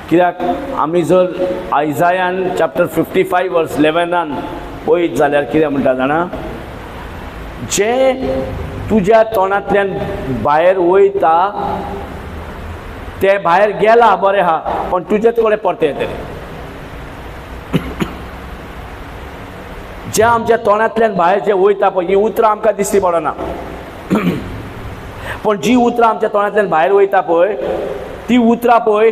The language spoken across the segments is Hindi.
कित्याक आमी जर आयजायान चॅप्टर 55 वर्स 11 पळयत जाल्यार कितें म्हणटा जाणा, जे तुज्या तोंडांतल्यान भायर वयता ते भायर गेला बरें आहा, पण तुजेच कडेन परते येतले. जे आमच्या तोंडांतल्यान भायर जे वयता पळय ही उतरां आमकां दिसती पडना, पण जी उतरां आमच्या तोंडांतल्यान भायर वयता पळय ती उतरां पळय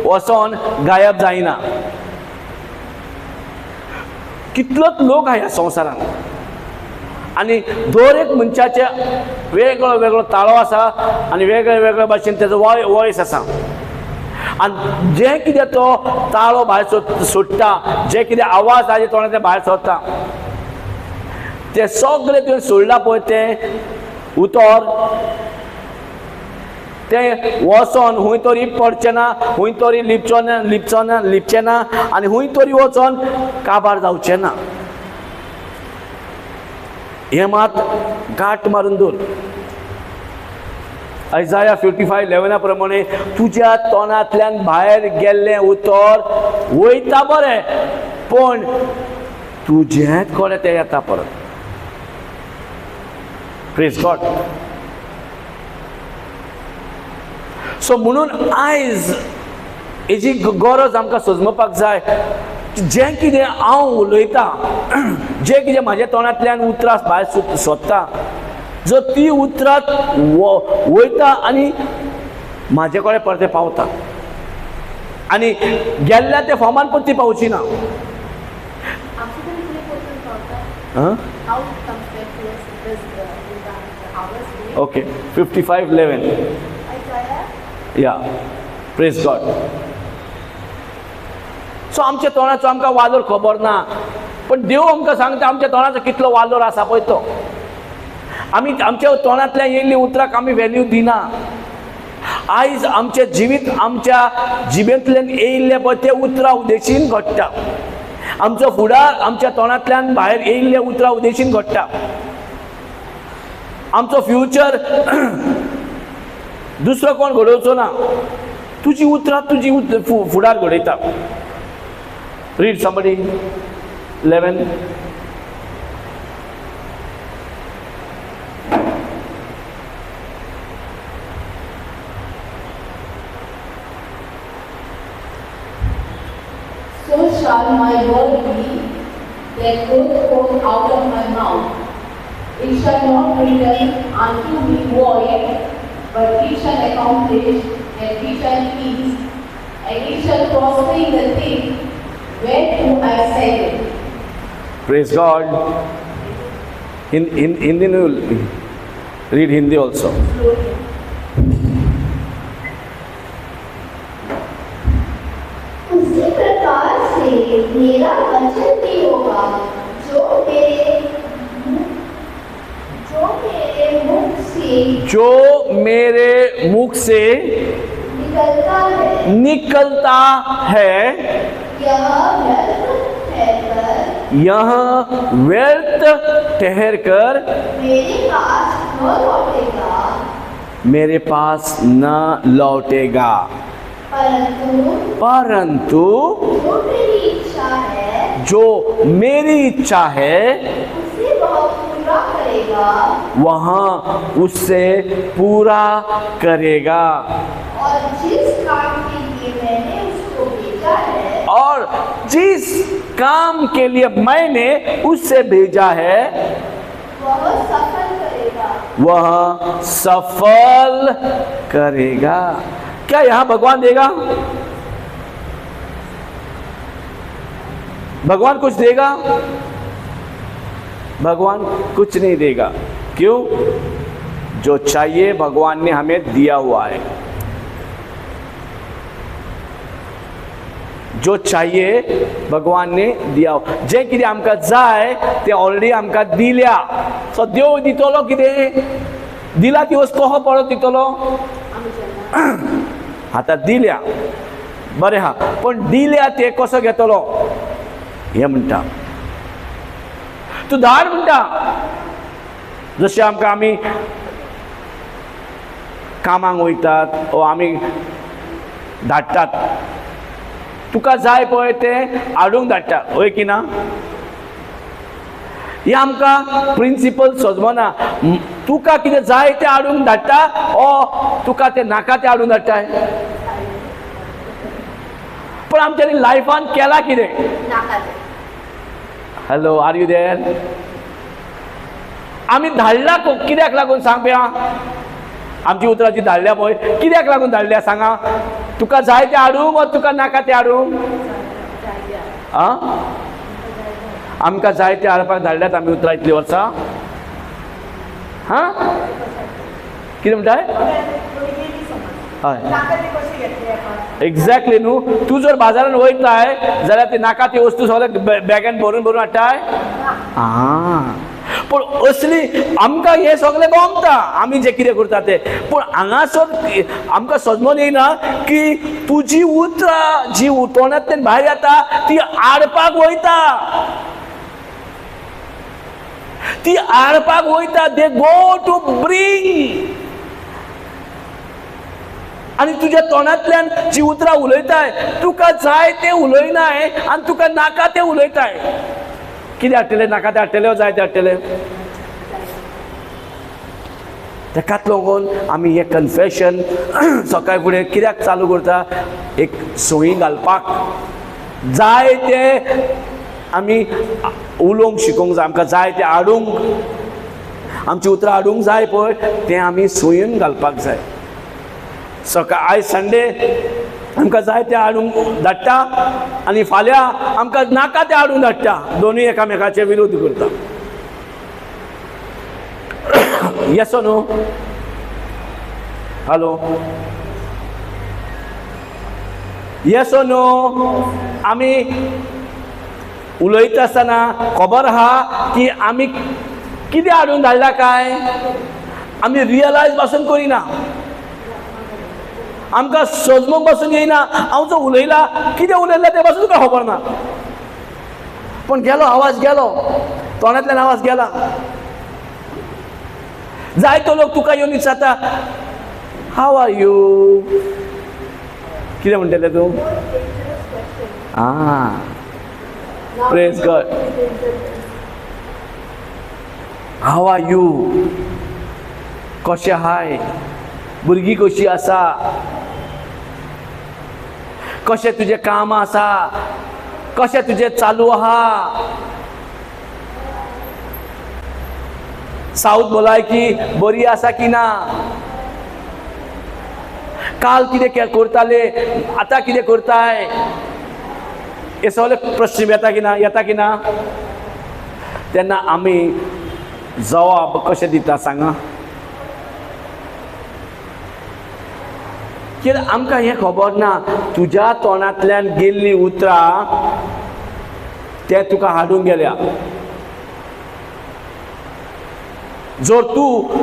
वचोन गायब जायना. कितलोच लोक आहा ह्या संवसारान आनी दर एक मनशाचे वेगळो वेगळो ताळो आसा आनी वेगळे वेगळे भाशेन तेजो वॉयस आसा. आनी जे कितें तो ताळो भायर सोडटा, जे कितें आवाज ताजे तोंडांतल्यान भायर सरता ते सगळे तुवें सोडला पळय ते उतर ते वचोन खंय तरी पडचें ना, खंय तरी लिपचें ना आनी खंय तरी वचोन काबार जावचें ना. हे मात गाठ मारून दवर. आयजाया 55:11 प्रमाणे तुज्या तोंडांतल्यान भायर गेल्लें उतर वयता बरें, पण तुजेच कडेन तें येता परत. Praise God. सो म्हणून आयज हेजी गरज आमकां सजमपाक जाय. जें कितें हांव उलयतां, जें कितें म्हाज्या तोंडांतल्यान उतरां भायर सोदता, जर ती उतरां वयता आनी म्हाजे कडेन परते पावता आनी गेल्ल्या त्या फॉर्मान पण ती पावची ना. ओके 55:11 या. Praise God. सो आमच्या तोंडाचो आमकां वालोर खबर ना, पण देव आमकां सांगता आमच्या तोंडाचो कितलो वालोर आसा पळय तो. आमी आमच्या तोंडांतल्यान येयल्ली उतराक आमी व्हॅल्यू दिना. आयज आमचें जिवीत आमच्या जिबेंतल्यान येयल्ले पळय ते उतरां उदेशीन घडटा. आमचो फुडार आमच्या तोंडांतल्यान भायर येयल्ले उतरां उदेशीन घडटा. आमचो फ्युचर दुसरो कोण घडोवचो ना, तुजी उतरां तुजी फुडार घडयता. Read somebody 11. So shall my word be that goeth forth out of my mouth. It shall not return unto me void, but it shall accomplish that which I please, and it shall prosper in the thing whereto I sent it. Praise God. In Hindi, read Hindi also. उसी प्रकार से मेरा वचन भी होगा जो मेरे मुख से निकलता है यह व्यर्थ ठहरकर मेरे पास न लौटेगा, परंतु जो मेरी इच्छा है वहाँ उससे पूरा करेगा. और जिस काम के लिए मैंने उससे भेजा है वह सफल करेगा. क्या यहाँ भगवान देगा? भगवान कुछ देगा? भगवान कुछ नहीं देगा. क्यों? जो चाहिए भगवान ने हमें दिया हुआ है. जो चाहिए भगवान ने दिया. जे कितें आमकां जाय ते ऑलरेडी आमकां दिल्या. सो देव दितलो कितें? दिला दिवस कहो परत दितलो? आतां दिल्या बरें आहा, पण दिल्या ते कसो घेतलो हे म्हणटा. तूं धाड म्हणटा. जशें आमकां आमी कामाक वयतात वा आमी धाडटात तुका जाय पळय तें हाडूंक धाडटा, वय की ना? हे आमकां प्रिंसिपल सजमना. तुका कितें जाय तें हाडूंक धाडटा ओ तुका तें नाका तें हाडूंक धाडटा? पण आमच्यांनी लायफान केला कितें? Hello, are you there? आमी धाडला कित्याक लागून सांग पळोवया? आमची उतरां जी धाडल्या पळय कित्याक लागून धाडल्या सांगा? तुका जाय तें हाडूंक वा तुका नाका तें हाडूंक? आमकां जाय तें हाडपाक धाडल्यात आमी उतरां इतलीं वर्सां. कितें म्हणटाय? हय, एक्झॅक्टली न्हू. तूं जर बाजारान वयताय जाल्यार ती नाका ती वस्तू सगळे बॅगान भरून भरून हाडटाय. पण असली आमकां हे सगळें गमता आमी जे कितें करता ते. पूण हांगासर आमकां समजून येना की तुजी उतरां जी तोंडांतल्यान भायर येता ती हाडपाक वयता. ती हाडपाक वयता. दे गो टू ब्रिंग. आनी तुज्या तोंडांतल्यान जी उतरां उलयताय तुका जाय तें उलयनाय आनी तुका नाका तें उलयताय. कितें हाडटले? नाका तें हाडटले, जाय तें हाडटले? ताकाच लागून आमी हें कन्फेशन सकाळी फुडें कित्याक चालू करता? एक सोयी घालपाक. जाय तें आमी उलोवंक शिकोवंक जाय. आमकां जाय तें हाडूंक, आमची उतरां हाडूंक जाय पळय तें आमी सोयीन घालपाक जाय. सकाळ आयज संडे आमकां जाय तें हाडूंक धाडटा आनी फाल्यां आमकां नाका तें हाडूंक धाडटा. दोनूय एकामेकाचे विरोध करता. येस ओ नो? हॅलो, येस ओ नो? आमी उलयता आसतना खबर आहा की आमी कितें हाडून धाडला काय? आमी रियलायज पासून करिना. आमकां सजमूक पासून येयना. हांव जो उलयला कितें उलयला ते पासून तुका खबर ना. पण गेलो आवाज, गेलो तोंडांतल्यान आवाज गेला. जायतो लोक तुका येवन विचारता हाव आर यू? कितें म्हणटले तूं? Praise God. How are you? कशें आहाय? भुरगीं कशीं आसा? कशें तुजें काम आसा? कशें तुजें चालू आहा? सावथ भलायकी बरी आसा की ना? काल कितें करताले, आतां कितें करताय? हे सगळे प्रश्न येता की ना? येता की ना? तेन्ना आमी जवाब कशें दिता सांगा? कित्याक आमकां हें खबर ना तुज्या तोंडांतल्यान गेल्लीं उतरां ते तुका हाडूंक गेल्या. जर तूं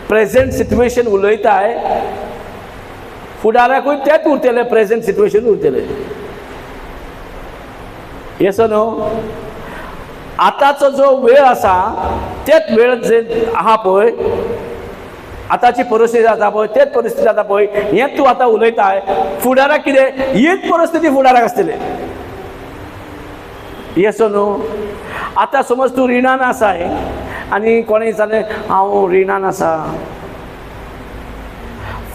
प्रेझेंट सिच्युएशन उलयताय फुडाराकूय तेच उरतलें, प्रेझेंट सिच्युएशन उरतलें. येस ओ नो? आतांचो जो वेळ आसा तेच वेळ जे आहा पळय, आतांची परिस्थिती जाता पळय तेच परिस्थिती जाता पळय, हें तूं आतां उलयताय फुडाराक कितें हीच परिस्थिती फुडाराक आसतली. येस ओ नो? आतां समज तूं रिणान आसाय आनी कोणें विचारलें हांव रिणान आसा,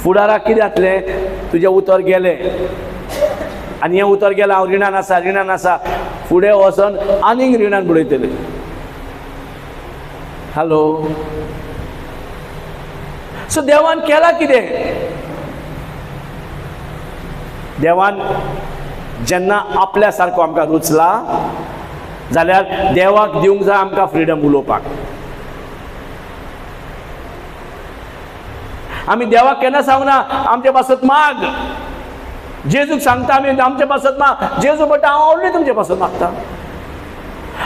फुडाराक कितें जातलें? तुजें उतर गेलें आनी हें उतर गेलें हांव रिणान आसा, रिणान आसा. फुडें वचोन आनीक रिणान बुडयतलें. हॅलो? सो देवान केला कितें? देवान जेन्ना आपल्या सारको आमकां रुचला जाल्यार देवाक दिवंक जाय आमकां फ्रिडम उलोवपाक. आमी देवाक केन्ना सांगना आमचे पासत माग. जेजूक सांगता आमी आमचे पासत माग. जेजू म्हणटा हांव ऑलरेडी तुमचे पासत मागता.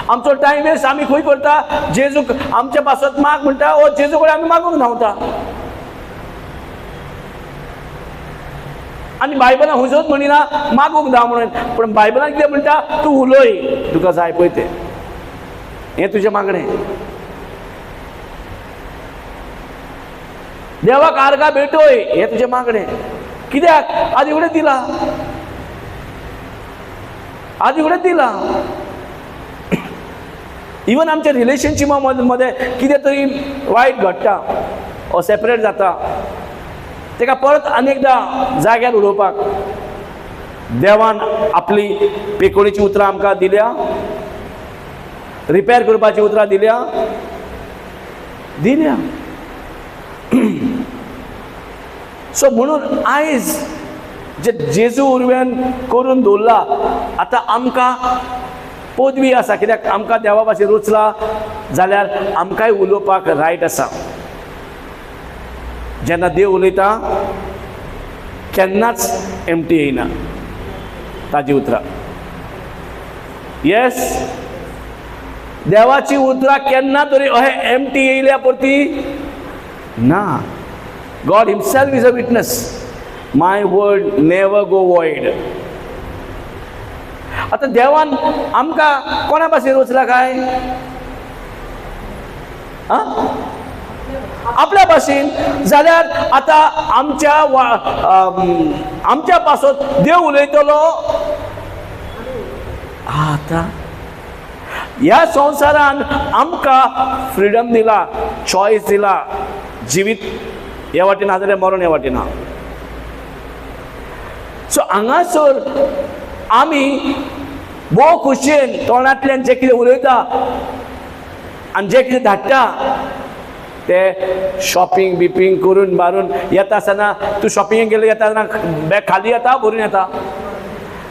आमचो टायम वेस्ट आमी खंय करता? जेजूक आमचे पासत माग म्हणटा ओ जेजू कडेन आमी मागूंक धांवता. आनी बायबलान हुजत म्हणिना मागूंक धांव म्हणून. पूण बायबलान कितें म्हणटा? तूं उलय तुका जाय पळय तें. हें तुजें मागणें. देवाक आर्गां भेटोय हें तुजें मागणें. कित्याक? आदी फुडें दिला. आधी फुडें दिला. इवन आमच्या रिलेशनशिपा मध्ये कितें तरी वायट घडटा ओ सेपरेट जाता, तेका परत अनेकदा जाग्यार उडोवपाक देवान आपली पेकोणीची उतरां आमकां दिल्या, रिपेर करपाची उतरां दिल्या. सो म्हणून आयज जे जेजू उर्व्यान करून दवरला, आतां आमकां पदवी आसा, कित्याक आमकां देवा भाशेन रुचला जाल्यार आमकांय उलोवपाक रायट आसा. जेन्ना देव उलयता केन्नाच एम्प्टी येयना ताजी उतरां. येस, देवाची उतरां केन्ना तरी अशें एम्प्टी येयल्या परती ना. God himself is a witness, my word never go void. आता देवान आमकां कोणा भाशेन रचला काय? आपल्या भाशेन. जाल्यार आतां आमच्या पासत देव उलयतलो. आतां ह्या संवसारान आमकां फ्रिडम दिला, चॉयस दिला, जिवीत हे वाटेन हा जाल्यार मरण हे वाटेन हा. सो हांगासर आमी भोव खुशयेन तोंडांतल्यान जें कितें उलयता आनी जें कितें धाडटा ते शॉपिंग बिपिंग करून बारून येता आसतना, तूं शॉपिंगेक गेले येता आसतना बॅग खाली येता भरून येता,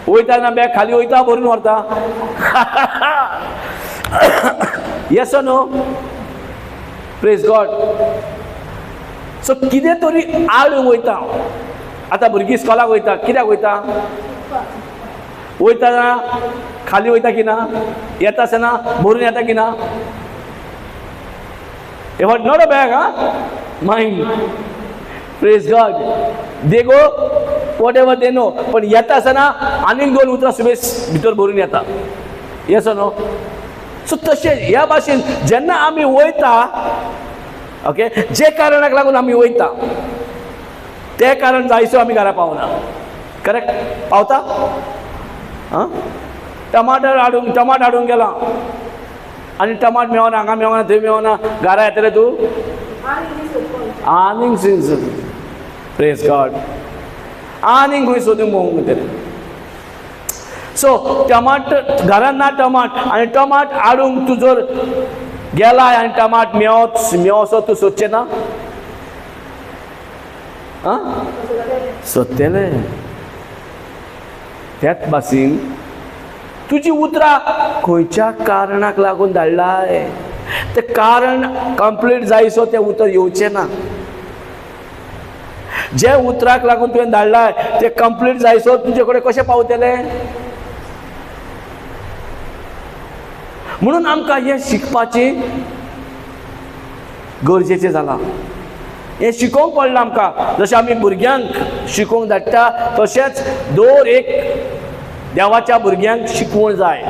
वयता आसतना बॅग खाली वयता भरून व्हरता. Yes or no? Praise God. सो कितें तरी आड वयता. आतां भुरगीं इस्कॉलाक वयता, कित्याक वयता? वयता खाली वयता की ना? येता आसतना भरून येता की ना? हे what not a bag, mind. Praise God. They go whatever they know, पण येता आसतना आनीक 2 उतरां सुबेज भितर भरून येता. Yes or no? सो तशें ह्या भाशेन जेन्ना आमी वयता, ओके, जे कारणाक लागून आमी वयता ते कारण जायसो आमी घरा पावना. करेक्ट? पावता? टमाट हाडूंक गेला आनी टमाट मेळना, हांगा मेळना, थंय मेळना, घरा येतले तूं आनीक प्रेज गॉड, आनीक खंय सोदूंक भोंवूंक वयतलें. सो टमाट घरान ना, टमाट आनी टमाट हाडूंक तूं जर गेला आनी टमाट मेळसो तूं सोदचें ना? सोदतले. त्याच भाशेन तुजी उतरां खंयच्या कारणाक लागून धाडलाय, ते कारण कंप्लीट जायसो तें उतर येवचें ना. जे उतराक लागून तुवें धाडलाय ते कंप्लीट जायसो तुजे कडेन कशें पावतले? म्हणून आमकां हें शिकपाची गरजेचें जालां. हें शिकोवंक पडलां आमकां. जशें आमी भुरग्यांक शिकोवंक धाडटा तशेंच दर एक देवाच्या भुरग्यांक शिकवण जाय.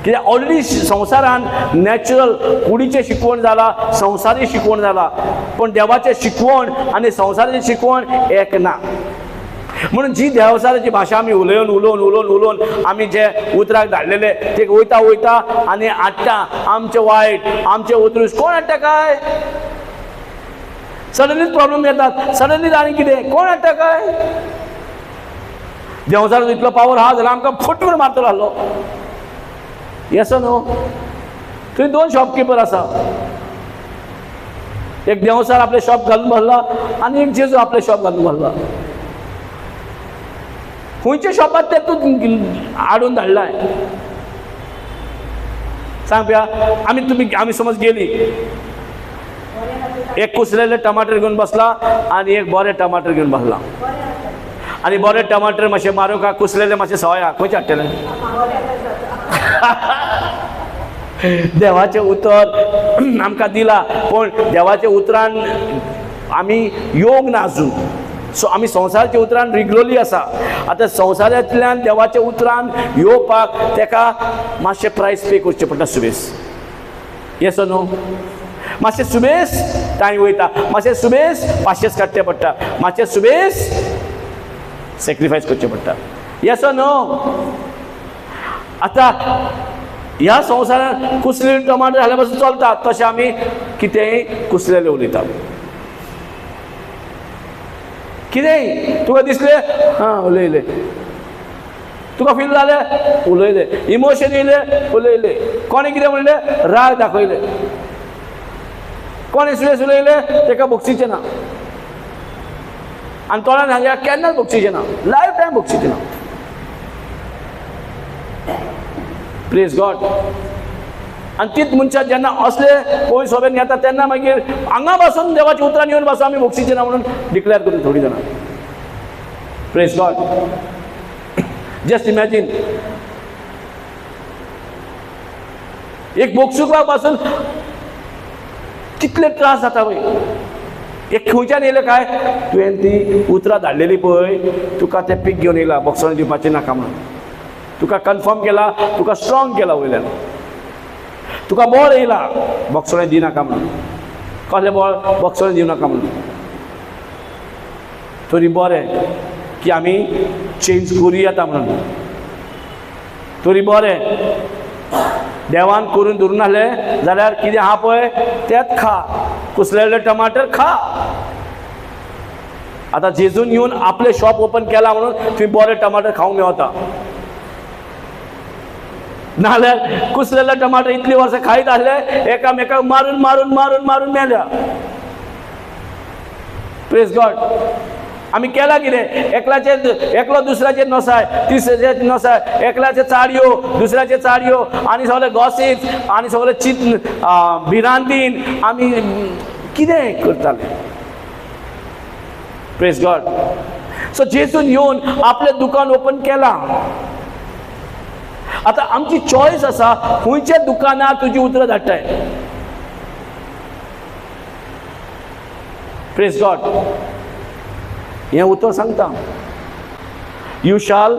कित्याक ऑलरेडी संवसारान नॅचरल कुडीचें शिकवण जाला, संवसारी शिकवण जाला, पण देवाचें शिकवण आनी संवसाराचें शिकवण एक ना. म्हणून जी देवसाराची भाशा आमी उलोवन आमी जे उतराक धाडलेले ते वयता आनी हाडटा आमचें वायट, आमचें उतरूस. कोण हाडटा काय? सडनलीच प्रॉब्लेम येतात, सडनलीच आनी कितें, कोण हाडटा काय? देवसाराचो इतलो पावर आहा जाल्यार आमकां फटून मारतलो आहलो. Yes or no? थंय 2 शॉपकीपर आसा. एक देवसार आपले शॉप घालून बसला आनी एक जेजू आपले शॉप घालून बसला. खंयच्या शॉपात ते तूं हाडून धाडलाय? सांग पळया. आमी समज गेली, एक कुसलेले टमाटर घेवन बसला आनी एक बरे टमाटर घेवन बसला, आनी बरे टमाटर मातशे मारूंक कुसलेले मातशे सवया, खंयचे हाडटले? देवाचें उतर आमकां दिला, पण देवाच्या उतरान आमी येवंक ना अजून. सो आमी संवसाराच्या उतरान रिगलोली आसा. आतां संवसारांतल्यान देवाच्या उतरान येवपाक तेका मातशें प्रायस पे करचें पडटा सुबेज. Yes or no? मातशें सुबेज टायम वयता, मातशें सुबेज पाशेस काडचे पडटा, मातशें सुबेज सॅक्रिफायस करचें पडटा. Yes or no? आता ह्या संवसारात कुसलेले टमाटर झाल्या पासून चलतात तशें आमी कितेंय कुसलेले उलयतात. कितेंय तुका दिसलें हां उलयले, तुका फील जालें उलयले, इमोशन येयले उलयले, कोणी कितें म्हणलें राग दाखयले, कोणी सुयेस उलयले तेका बक्षिचें ना, आनी तोंडान सांगया केन्नाच बक्षिचें ना, लायफ टायम बक्षिचें ना. Praise God. आनी तीच मनशां जेन्ना असले पळय सभेन येता तेन्ना मागीर हांगा बसून देवाची उतरां येवन बसून आमी बक्षिचें ना म्हणून डिक्लेअर करता थोडीं जाणां. Praise God. जस्ट इमॅजिन एक बक्षुकाक पासून कितले त्रास जाता पळय. एक खंयच्यान येयलें काय तुवें ती उतरां धाडलेली पळय, तुका तें पीक घेवन येयला बक्षण दिवपाचें नाका म्हणून, तुका कन्फर्म केला, तुका स्ट्रॉंग केला वयल्यान, तुका बळ येयला बक्षणें दिनाका म्हणून. कसलें बळ? बक्षणें दिवनाका म्हणून. तरी बरें की आमी चेंज करूं येता म्हणून. तरी बरें देवान करून दवरून नासलें जाल्यार कितें आहा पळय तेंच खा, कुसलेले टमाटर खा. आतां जेजून येवन आपलें शॉप ओपन केलां म्हणून तुवें बरे टमाटर खावंक मेवता, नाल्यार कुसलेले टमाटर इतलीं वर्सां खायत आसले एकामेकाक मारून मारून मारून मारून मेल्या. Praise God. आमी केला कितें? एकलो दुसऱ्याचेर नसाय, तिसऱ्याचेर नसाय, एकल्याचे चाडयो दुसऱ्याचे चाडयो आनी सगळे गॉसिप्स आनी सगळे भिरांतीन आमी कितें करताले. Praise God. सो जेजून येवन आपलें दुकान ओपन केलां. आता आमची चॉईस आसा खंयच्या दुकानार तुजी उतरां धाडटाय. Praise God. हें उतर सांगता, you shall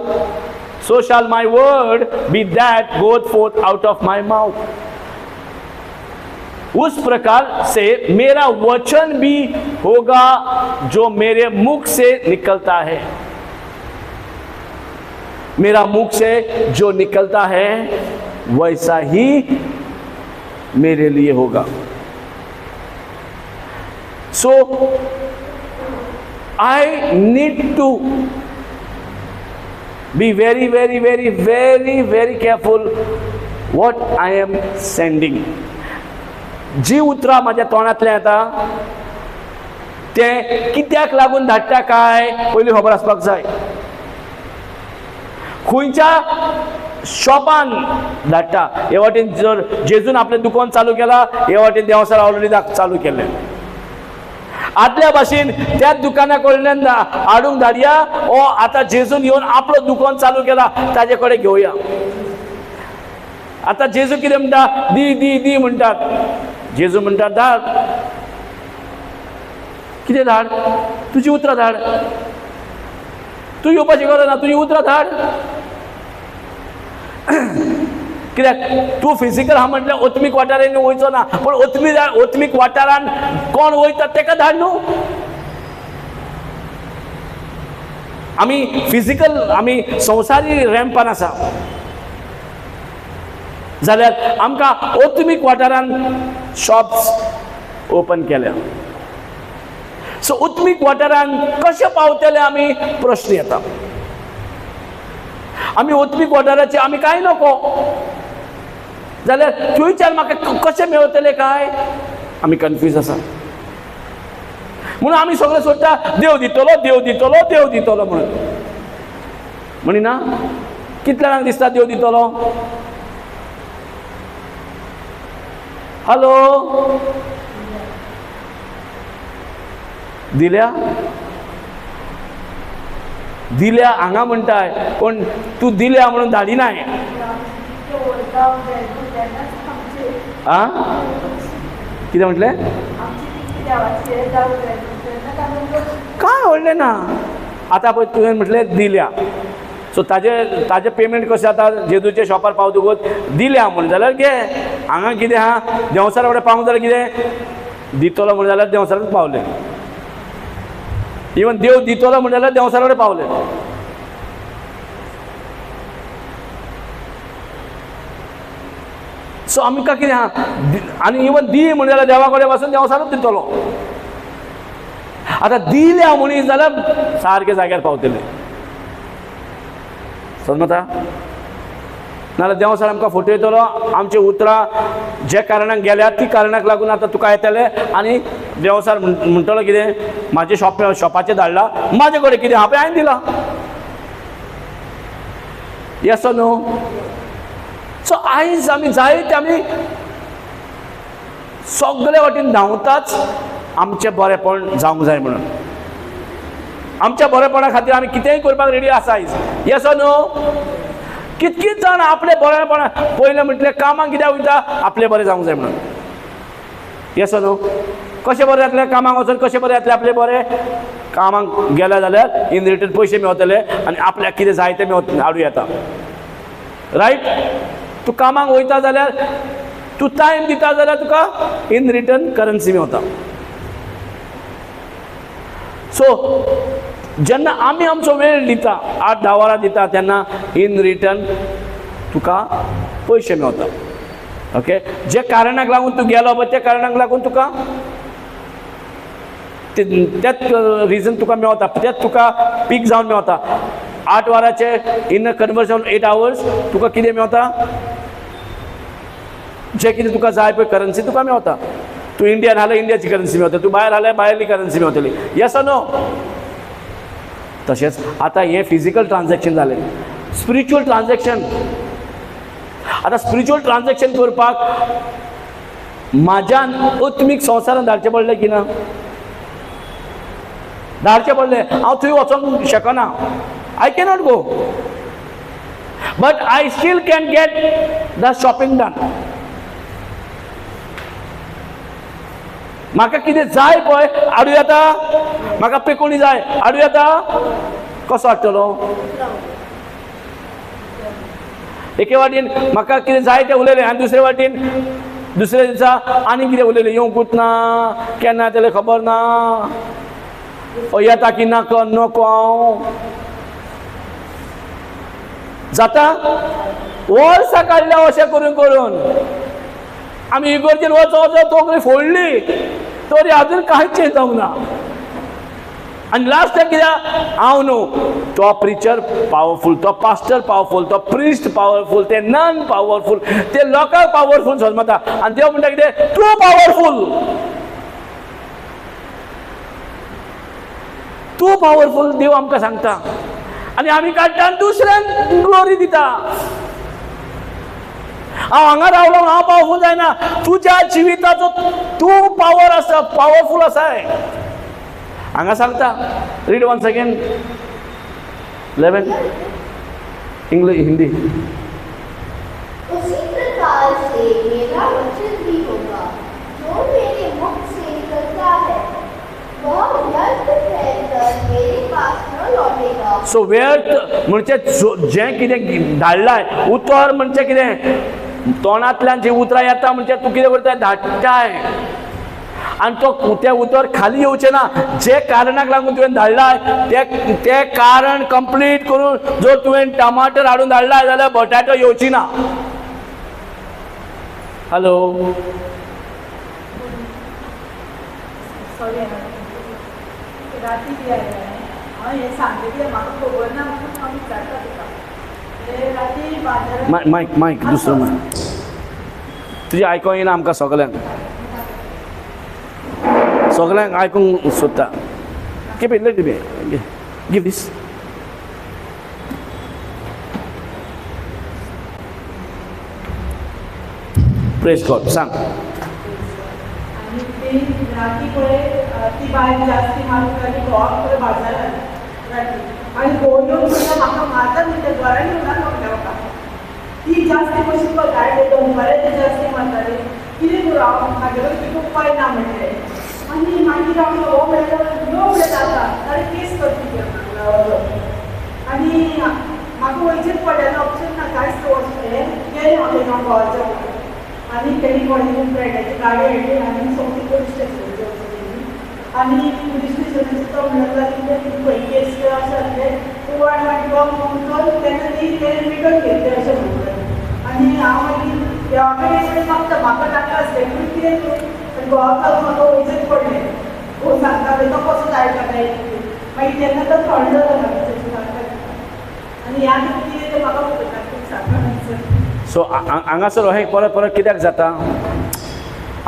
so shall my word be that goeth forth out of my mouth. उस प्रकार से मेरा वचन भी होगा जो मेरे मुख से निकलता है. मेरा मुख से जो निकलता है वैसा ही मेरे लिए होगा. सो I need to be very, very, very, very, very careful what I am sending. जी उतरां म्हाज्या तोंडांतल्यान येता तें कित्याक लागून धाडटा काय पयलीं खबर आसपाक जाय. खंयच्या शॉपान धाडटा. हे वाटेन जर जेजून आपलें दुकान चालू केला, हे वाटेन देवसार ऑलरेडी चालू केलें. आदल्या भाशेन त्या दुकाना कडल्यान हाडूंक धाडया ओ आतां जेजून येवन आपलो दुकान चालू केला ताजे कडेन घेवया. आतां जेजू कितें म्हणटा? दी दी दी म्हणटात. जेजू म्हणटा धाड. कितें धाड? तुजी उतरां धाड. तूं येवपाची गरज ना, तुजी उतरां धाड. कित्याक तूं फिजिकल आहा म्हटल्यार ओत्मीक वाठारांनी वयचो ना, पूण ओत्मीक वाठारान कोण वयता तेका धाड न्हू. आमी फिजिकल आमी संवसारी रॅम्पान आसा जाल्यार आमकां ओत्मीक वाठारान शॉप्स ओपन केल्या. सो ओत्मीक वाठारान कशे पावतले आमी प्रश्न येता. आमी ओत्मीक वाठाराचे आमी कांय नको जाल्यार थंयच्यान म्हाका कशें मेळटलें काय आमी कन्फ्यूज आसा. म्हणून आमी सगळें सोदता देव दितलो देव दितलो देव दितलो म्हणून. म्हणिना कितल्या जाणांक दिसता देव दितलो? हॅलो दिल्या दिल्या हांगा म्हणटाय पण तूं दिल्या म्हणून धाडिनाय. आ कितें म्हटलें? काय व्हडलें ना. आतां पळय तुवें म्हटलें दिल्या, सो ताजे पेमेंट कशें जाता? जेजूच्या शॉपार पावतकूच दिल्या म्हणून जाल्यार घे. हांगा कितें आहा? देंवसारा कडेन पावूंक जाल्यार कितें दितलो म्हणून जाल्यार देंवसाराच पावले. इवन देव दितलो म्हणून जाल्यार देंवसारा कडेन पावले. सो आमकां कितें आहा आनी इवन दी म्हणजे जाल्यार देवा कडेन वचून देवसानूच दितलो. आतां दिल्या मनीस जाल्यार सारके जाग्यार पावतले. समजता नाल्यार देवसार आमकां फटयतलो. आमची उतरां जे कारणाक गेल्यात ती कारणाक लागून आतां तुका येतले आनी देवसार म्हणटलो कितें म्हाजे शॉपाचेर धाडला म्हाजे कडेन कितें आहा पळय हांवें दिला. Yes no. सो आयज आमी जायते आमी सगळे वाटेन धांवताच आमचें बरेंपण जावंक जाय म्हणून. आमच्या बरेपणा खातीर आमी कितेंय करपाक रेडी आसा आयज. Yes no. कितकीच जाण आपले बरेपणा पयलें म्हटलें कामाक कित्याक वयता आपलें बरें जावंक जाय म्हणून. Yes no. कशें बरें जातलें कामाक वचून कशें बरें जातलें आपलें बरें. कामाक गेले जाल्यार इन रिटर्न पयशे मेळटले आनी आपल्याक कितें जाय तें हाडूं येता. रायट. तूं कामाक वयता जाल्यार तूं टायम दिता जाल्यार तुका इन रिटर्न करन्सी मेळटा. सो जेन्ना आमी आमचो वेळ दिता 8-10 वरां दिता तेन्ना इन रिटर्न तुका पयशे मेळटा. ओके. जे कारणाक लागून तूं गेलो पळय त्या कारणाक लागून तुका तेच रिजन तुका मेळटा तेच तुका पीक जावन मेळटा. 8 वरांचे इन कन्वर्जन 8 आवर्स तुका कितें मेळटा जे कितें तुका जाय पळय करन्सी तुका मेळटा. तूं इंडियान जाल्यार इंडियाची करन्सी मेळटा. तूं भायर जाल्यार भायरली करन्सी मेळटली. Yes no. तशेंच आतां हें फिजिकल ट्रान्जॅक्शन जालें. Spiritual transaction. आतां स्पिरिच्युअल ट्रान्जॅक्शन करपाक म्हाज्यान आत्मीक संवसारान धाडचें पडलें की ना. धाडचें पडलें. हांव थंय वचोंक शकना. I cannot go. But I still can get the shopping done. म्हाका कितें जाय पळय हाडूं येता. म्हाका पेकोणी जाय हाडूं येता. कसो हाडटलो. एके वाटेन म्हाका कितें जाय तें उलयलें आनी दुसरे वाटेन दुसऱ्या दिसा आनी कितें उलयलें येवंकूच ना केन्ना येतलें खबर ना. येता की नाका नको हांव. जाता. वर्सां काडल्या अशें करून करून आमी इगर्जेन वचोन तोकरी फोडली तरी अजून कांयच चेंज जावंक ना. आनी लास्ट कित्याक हांव न्हू तो प्रिचर पावरफूल तो पास्टर पावरफूल तो प्रिस्ट पावरफूल ते नन पावरफूल ते लोकांक पावरफूल समजता आनी देव म्हणटा कितें तूं पावरफूल. तूं पावरफूल देव आमकां सांगता आनी आमी काडटा आनी दुसऱ्यांक ग्लोरी दिता. हांव हांगा रावलो हांव पावरफूल जायना. तुज्या जिविताचो तूं पावर आसा पावरफूल आसाय. हांगा सांगता. Read one second 11 English Hindi. उसी प्रकार से मेरा वचन भी होगा जो मेरे मुख से निकलता है वह व्यर्थ ठहरकर मेरे पास न लौटेगा. सो व्यर्थ म्हणजे जें कितें धाडलाय उतर म्हणजे कितें तोंडांतल्यान जी उतरां येता म्हणजे तूं कितें करता धाडटाय आनी तो तें उतर खाली येवचें ना. जे कारणाक लागून तुवें धाडलाय तें कारण कंप्लीट करून जर तुवें टमाटर हाडून धाडलाय जाल्यार बटाटो येवची ना. हॅलो. सॉरी राती बी आयलें हांव हें सांगलें कितें म्हाका खबर ना म्हणून हांव विचारता तुका. राती बाजारांत मायक मायक दुसरो मायक तुजें आयकोंक येना आमकां सगल्यांक आयकूंक सोदता. Keep it let be give दीस. Praise God. सांग. आनी ती राती पळय ती बायल जास्ती मारूंक लागली घोवाक पळय बाजारांत राती आनी घोव येवन सुद्दां म्हाका मारता न्ही ते घरान येवना न्हू म्हाका. ती जास्ती कशी पळय दनपारां ती जास्ती मारताली. कितें करूं हांव म्हाजे कडेन तितून उपाय ना म्हणलें. आनी मागीर हांव घोव मेळटा नो म्हणलें जाता जाल्यार केस करची आनी म्हाका वयचेंच पडलें ऑप्शन ना कांयच हें गेलें हांव तेन्ना घोवाच्या आनी तेणी कॉलेजीन फ्रेंडाची गाडी हाडली आनी सोंपी पुलीस स्टेशनाचेर वचून आनी पुलीस स्टेशनाचेर तो म्हणूंक लागलो कितें खंय केस अशें जालें तूं वाट वाट बघ म्हणून तेन्ना ती तेणें रिटर्न घेतलें अशें म्हणून. आनी हांव मागीर देवा कडेन फक्त म्हाका नाका आसलें पूण कितें तूं गोवाक म्हाका वयचेंच पडलें हो सांगताले तो कसो जायताले मागीर तेन्ना तो थंड जालो आनी ह्या कितें तें म्हाका खूब सांगता सो हांगासर हे परत परत कित्याक जाता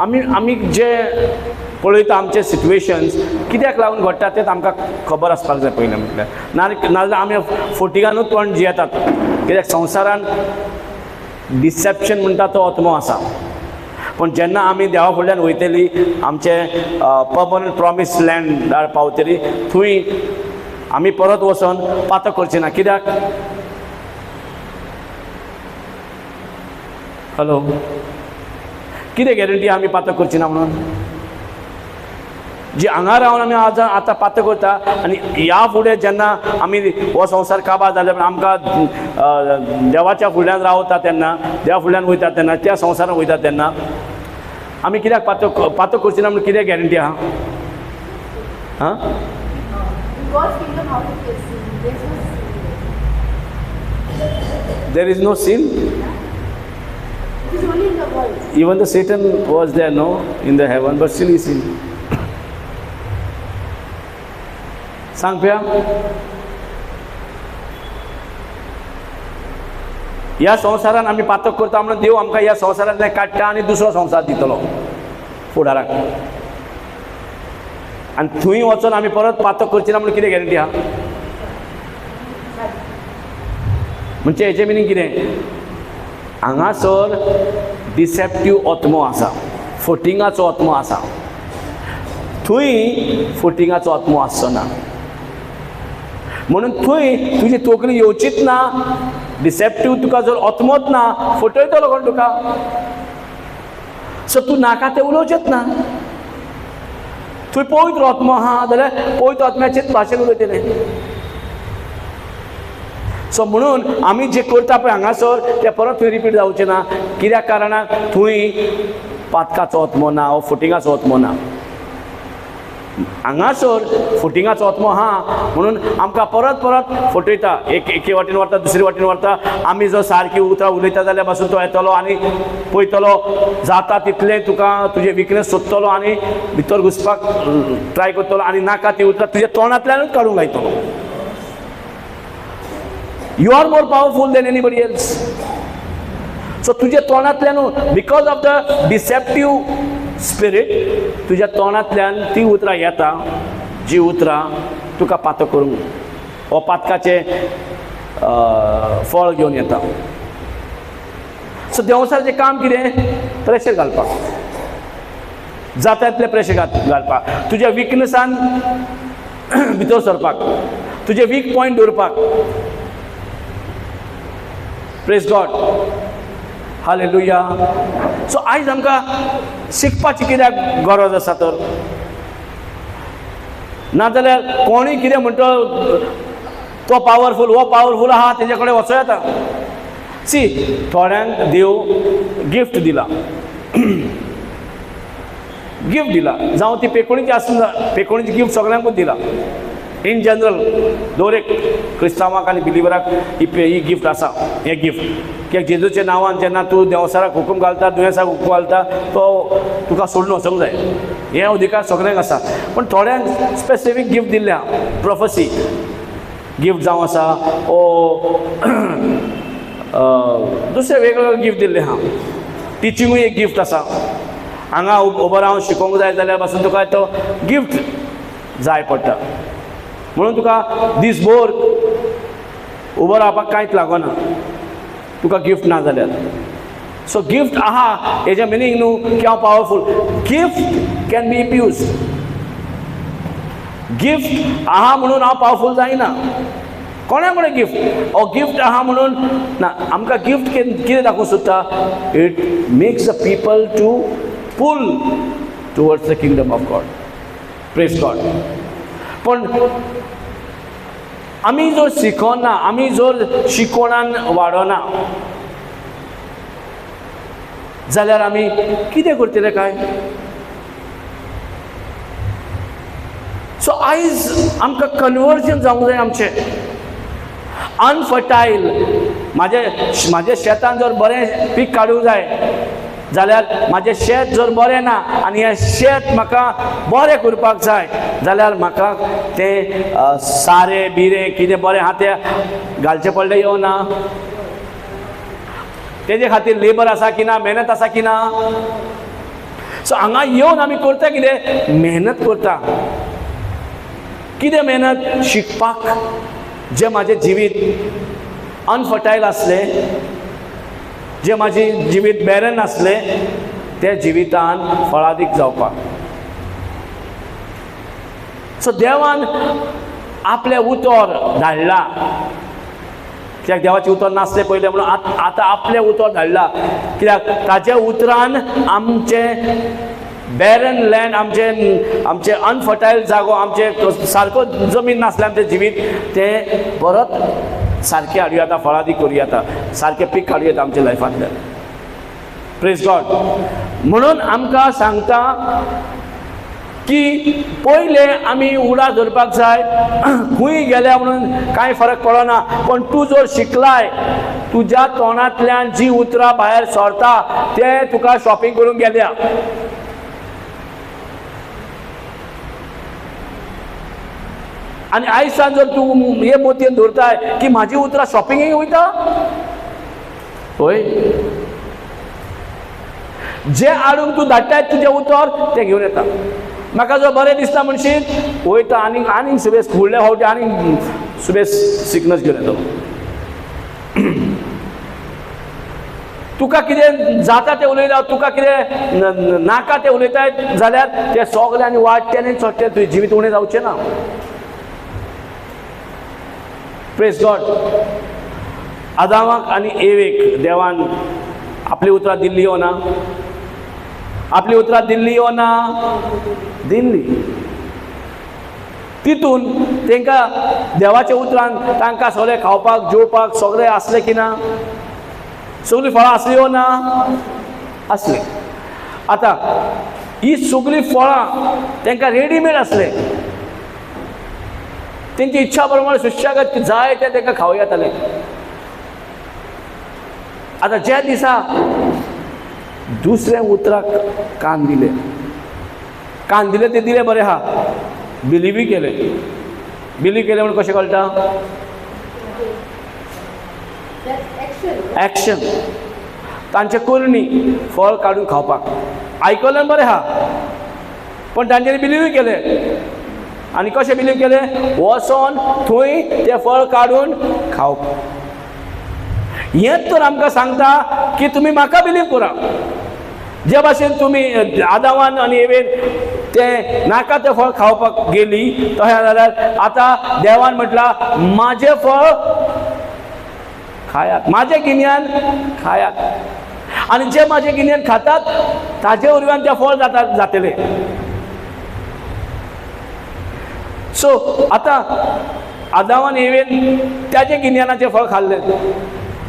आमी जे पळयता आमचे सिट्युएशन्स कित्याक लागून घडटा तें आमकां खबर आसपाक जाय पयलें म्हटल्यार नाजाल्यार आमी फोटिगानूच पण जियेतात कित्याक संवसारान डिसेप्शन म्हणटा तो आत्मो आसा पण जेन्ना आमी देवा फुडल्यान वयतली आमचे पर्मनंट प्रॉमीस लँडार पावतली थंय आमी परत वचोन पातक करची ना कित्याक हॅलो कितें गॅरंटी आमी पातक करची ना म्हणून जी हांगा रावन आमी आतां पातक करता आनी ह्या फुडें जेन्ना आमी हो संवसार काबार जाले आमकां देवाच्या फुडल्यान रावता तेन्ना देवा फुडल्यान वयता तेन्ना त्या संवसारान वयता तेन्ना आमी कित्याक पातक करची ना म्हणून कितें गॅरंटी आहा हां God's kingdom, how to get sin? There's no sin. There is no sin It is only in the world. Even the Satan was there no in the heaven but still he sinned. सांग प्या ह्या संवसारान आमी पातक करता म्हणून देव आमकां ह्या संवसारांतल्यान काडटा आनी दुसरो संवसार दितलो फुडाराक आनी थंय वचोन आमी परत पातक करची ना म्हणून कितें गॅरंटी आहा म्हणजे हेचें मिनींग कितें हांगासर डिसेप्टीव आत्मो आसा फोटिंगाचो आत्मो आसा थंय फोटिंगाचो आत्मो आसचो ना म्हणून थंय तुजी तोखली येवचीच ना डिसेप्टीव तुका जर आत्मोच ना फटयतलो कोण तुका सो तूं नाका तें उलोवचेंच ना थंय पवित्र आत्मो आहा जाल्यार पवित्र आत्म्याचेच भाशेन उलयतलें सो म्हणून आमी जे करता पळय हांगासर तें परत थंय रिपीट जावचें ना कित्याक कारणाक थंय पातकाचो आत्मो ना वो फुटिंगाचो आत्मो ना हांगासर फुटिंगाचो आत्मो आहा म्हणून आमकां परत परत फटयता एके वाटेन व्हरता दुसरे वाटेन व्हरता आमी जर सारकी उतरां उलयता जाल्यार पासून तो येतलो आनी पळयतलो जाता तितलें तुका तुजें विकनेस सोदतलो आनी भितर घुसपाक ट्राय करतलो आनी नाका ती उतरां तुज्या तोंडांतल्यानूच काडूंक लायतलो you are more powerful than anybody else so तुज्या तोंडांतल्यानूच because of the deceptive spirit तुज्या तोंडांतल्यान ती उतरां येता जी उतरां तुका पातक करूंक हो पातकाचें फळ घेवन येता सो देवसाचें काम कितें प्रेशर घालपाक जाता तितलें प्रेशर घालपाक तुज्या विकनेसान भितर सरपाक तुजे वीक पॉयंट दवरपाक प्रेज गॉड हालेलुया सो आयज आमकां शिकपाची कित्याक गरज आसा तर नाजाल्यार कोणूय कितें म्हणटा तो पावरफूल हो पावरफूल आहा तेजे कडेन वचूं येता सी थोड्यांक देव गिफ्ट दिला गिफ्ट दिला जावं ती पेकोणीची आसूं पेकोणीची गिफ्ट सगळ्यांकूच दिला इन जनरल दर एक क्रिस्तांवाक आनी बिलिवराक ही गिफ्ट आसा हें गिफ्ट कित्याक जेजूच्या नांवान जेन्ना तूं देवसाराक हुकूम घालता दुयेंसाक हुकूम घालता तो तुका सोडून वचूंक जाय हें अधिकार सगळ्यांक आसा पण थोड्यांक स्पेसिफीक गिफ्ट दिल्ल्या प्रोफेसी गिफ्ट जावं आसा ओ दुसरे वेगवेगळे गिफ्ट दिल्ले आहा टिचिंगूय एक गिफ्ट आसा हांगा उबो रावन शिकोवंक जाय जाल्यार पासून तुका तो गिफ्ट जाय पडटा म्हणून तुका दिसभर उबो रावपाक कांयच लागना तुका गिफ्ट ना जाल्यार सो गिफ्ट आहा हेजें मिनींग न्हू की हांव powerful gift can be abuse gift आहा म्हणून हांव पावरफूल जायना कोणा कडेन गिफ्ट हो गिफ्ट आहा म्हणून ना आमकां गिफ्ट कितें दाखोवंक सोदता it makes the people to pull towards the kingdom of God praise God पण आमी जर शिकोना आमी जर शिकोवणान वाडना जाल्यार आमी कितें करतले काय सो आयज आमकां कन्वर्जन जावंक जाय आमचें अनफर्टायल म्हाजे शेतान जर बरें पीक काडूंक जाय जाल्यार म्हाजें शेत जर बरें ना आनी हें शेत म्हाका बरें करपाक जाय जाल्यार म्हाका तें सारें बिरें कितें बरें आहा तें घालचें पडलें येवना. तेजे खातीर लेबर आसा की ना, मेहनत आसा की ना. सो हांगा येवन आमी करता कितें, मेहनत करता. कितें मेहनत, शिकपाक. जें म्हाजें जिवीत अनफर्टायल आसलें, जें म्हाजें जिवीत बॅरन आसलें, तें जिवितान फळादीक जावपाक. सो देवान आपलें उतर धाडलां. कित्याक देवाचें उतर नासलें पयलें म्हणून आतां आपलें उतर धाडलां. कित्याक ताच्या उतरान आमचें बॅरन लँड, आमचें अनफर्टायल जागो, आमचें सारको जमीन नासलें आमचें जिवीत, तें परत सारकें हाडूं येता, फळादी करूं येता, सारकें पीक काडूं येता आमच्या लायफांतल्यान. Praise God. म्हणून आमकां सांगता की पयले आमी उडा धरपाक जाय. खंय गेल्या म्हणून कांय फरक पडना, पण तूं जर शिकलाय, तुज्या तोंडांतल्यान जी उतरां भायर सरता तें तुका शॉपिंग करूंक गेल्या. आनी आयज सांज जर तूं हे मोतयेन धरताय की म्हाजी उतरां शॉपिंगेक वयता, पळय जे हाडूंक तूं धाडटाय तुजें उतर तें घेवन येता. म्हाका जर बरें दिसता म्हणशीत वयता आनीक सुबेज फुडल्या फावटी आनीक सुबेज सिकनस घेवन येता. तुका कितें जाता तें उलयता, तुका कितें नाका तें उलयताय जाल्यार तें सगळें आनी वाडटें आनी चडटें तुजें जिवीत उणें जावचें ना. Praise God. आदामाक आनी एवेक देवान आपली उतरां दिल्ली हो ना, आपली उतरां दिल्ली हो ना, दिल्ली. तितून तांकां देवाच्या उतरान तांकां सगळें खावपाक जेवपाक सगळें आसलें की ना, सगळीं फळां आसलीं हो ना, आसलीं. आतां ही सगळीं फळां तांकां रेडीमेड आसलें. तेंची इच्छा प्रमाणे सुशेगाद जाय तें तांकां खावं येतालें. आतां ज्या दिसा दुसऱ्या उतराक कान दिले ते दिले बरें आहा, बिलीवय केलें. बिलीव केलें म्हणून कशें कळटा, एक्शन. तांचे करणी फळ काडून खावपाक आयकलें बरें आहा, पण तांच्यांनी बिलीवय केलें. आनी कशें बिलीव केलें, वचोन थंय तें फळ काडून खावप. हेंच तर आमकां सांगता की तुमी म्हाका बिलीव करा. जे भाशेन तुमी आदामान आनी एवेन तें नाका तें फळ खावपाक गेली, तशें जाल्यार आतां देवान म्हटलां म्हाजें फळ खायात, म्हाजे गिन्यान खायात. आनी जे म्हाजे गिन्यान खातात ताजे वरवीं तें फळ जातलें. सो आतां आदामान एवेन त्याचे गिन्यानाचें फळ खाल्लें.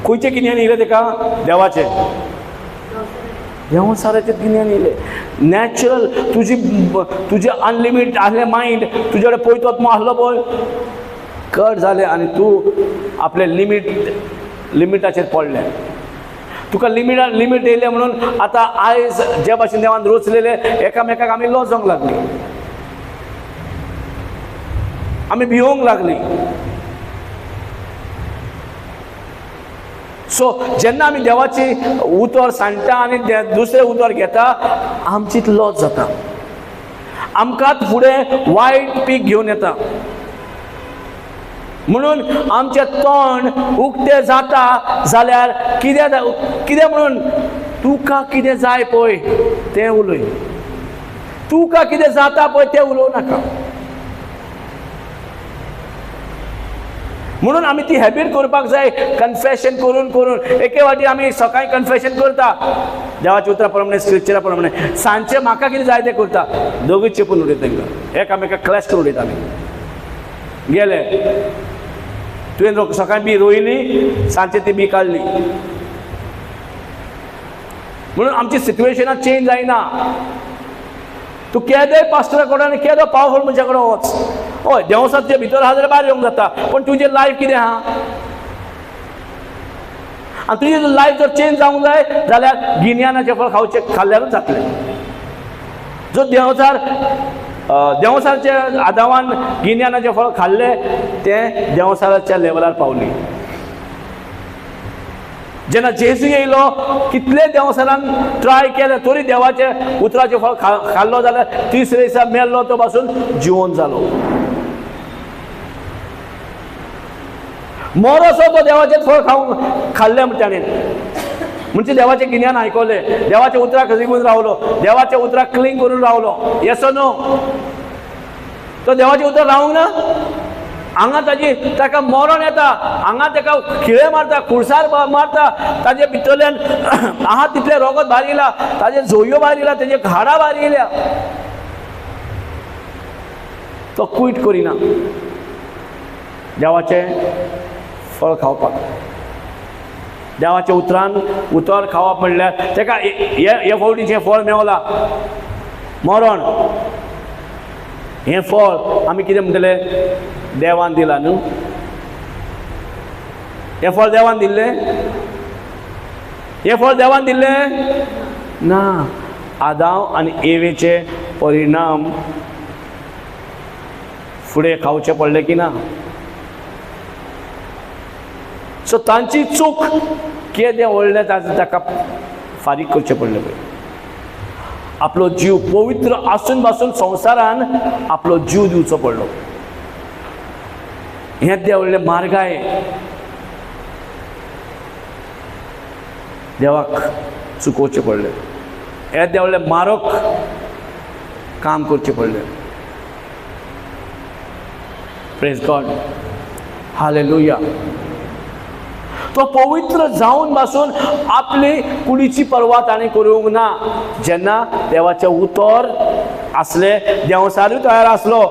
खंयचें गिन्यान येयलें तेका, देवाचें. देवासाराचें गिन्यान येयलें. नॅचरल तुजें अनलिमीट आसलें मायंड तुजे कडेन पळयतो आसलो पळय, कट जालें आनी तूं आपलें लिमिटाचेर पडलें. तुका लिमीट येयलें म्हणून आतां आयज जे भाशेन देवान रचलेले एकामेकाक आमी लजोंक लागलीं, आमी भिवंक लागलीं. सो जेन्ना आमी देवाची उतर सांडटा आनी दुसरें उतर घेता, आमचीच लॉस जाता. आमकांच फुडें वायट पीक घेवन येता. म्हणून आमचें तोंड उक्तें जाता जाल्यार कितें म्हणून तुका कितें जाय पळय तें उलय. तुका कितें जाता पळय तें उलोवं नाका. म्हणून आमी ती हॅबीट करपाक जाय, कन्फेशन करून एके वाटी आमी सकाळी कन्फेशन करता देवाच्या उतरा प्रमाणे, स्क्रिप्चरा प्रमाणे. सांजचे म्हाका कितें जाय तें करता, दोगूच चेपून उडयता तांकां, एकामेकाक क्लॅश करून उडयता आमी. गेले तुवें सकाळी बी रोयली, सांजचे ती बी काडली. म्हणून आमची सिच्युएशनां चेंज जायना. तूं केदोय पास्टरा कडेन आनी केदो पावरफूल मनशा कडेन वच, हय देवसात जे भितर आहा जाल्यार भायर येवंक जाता, पण तुजें लायफ कितें आहा, आनी तुजी लायफ जर चेंज जावंक जाय जाल्यार गिन्यानाचें फळ खाल्ल्यारूच जातलें. जो देंवसारच्या आदावान गिन्यानाचें फळ खाल्लें तें देंवसाराच्या लेवलार पावली. जेन्ना जेजू येयलो कितले देंवसारान ट्राय केले तरी देवाचे उतराचें फळ खाल्लो जाल्यार तिसरे दिसा मेल्लो तो पासून जिवंत जालो. मोरोसो तो देवाचें फळ खाल्लें ताणें. म्हणजे देवाचें गिन्यान आयकलें, देवाच्या उतराक रिगून रावलो, देवाच्या उतराक क्लीन करून रावलो. Yes or no? तो देवाचें उतर रावूंक ना. हांगा ताका मरण येता, हांगा ताका खिळे मारता, खुळसार मारता, ताजे भितरल्यान आहा तितलें रगत भायर येयला, ताजे झोयो भायर येयला, ताजे हाडां भायर येयल्या. तो क्विट करिना देवाचें फळ खावपाक. देवाच्या उतर खावप म्हणल्यार ताका हे फावटीचें फळ मेवलां मरण. हें फळ आमी कितें म्हणटले? देवान दिलां न्हू. हें फळ देवान दिल्लें? हें फळ देवान दिल्लें ना. आदाम आनी एवेचे परिणाम फुडें खावचे पडले की ना. सो तांची चूक कितें व्हडलें ताका फारीक करचें पडलें पळय. आपलो जीव पवित्र आसून पासून संवसारान आपलो जीव दिवचो पडलो. हें देवळ्ळे मार्गाय देवाक चुकोवचें पडलें. हें देवळ्ळे मारक काम करचें पडलें. Praise God. हालेलुया. तो पवित्र जावन पासून आपली कुडीची पर्वा ताणें करूंक ना. जेन्ना देवाचें उतर आसलें, देंवसारूय तयार आसलो,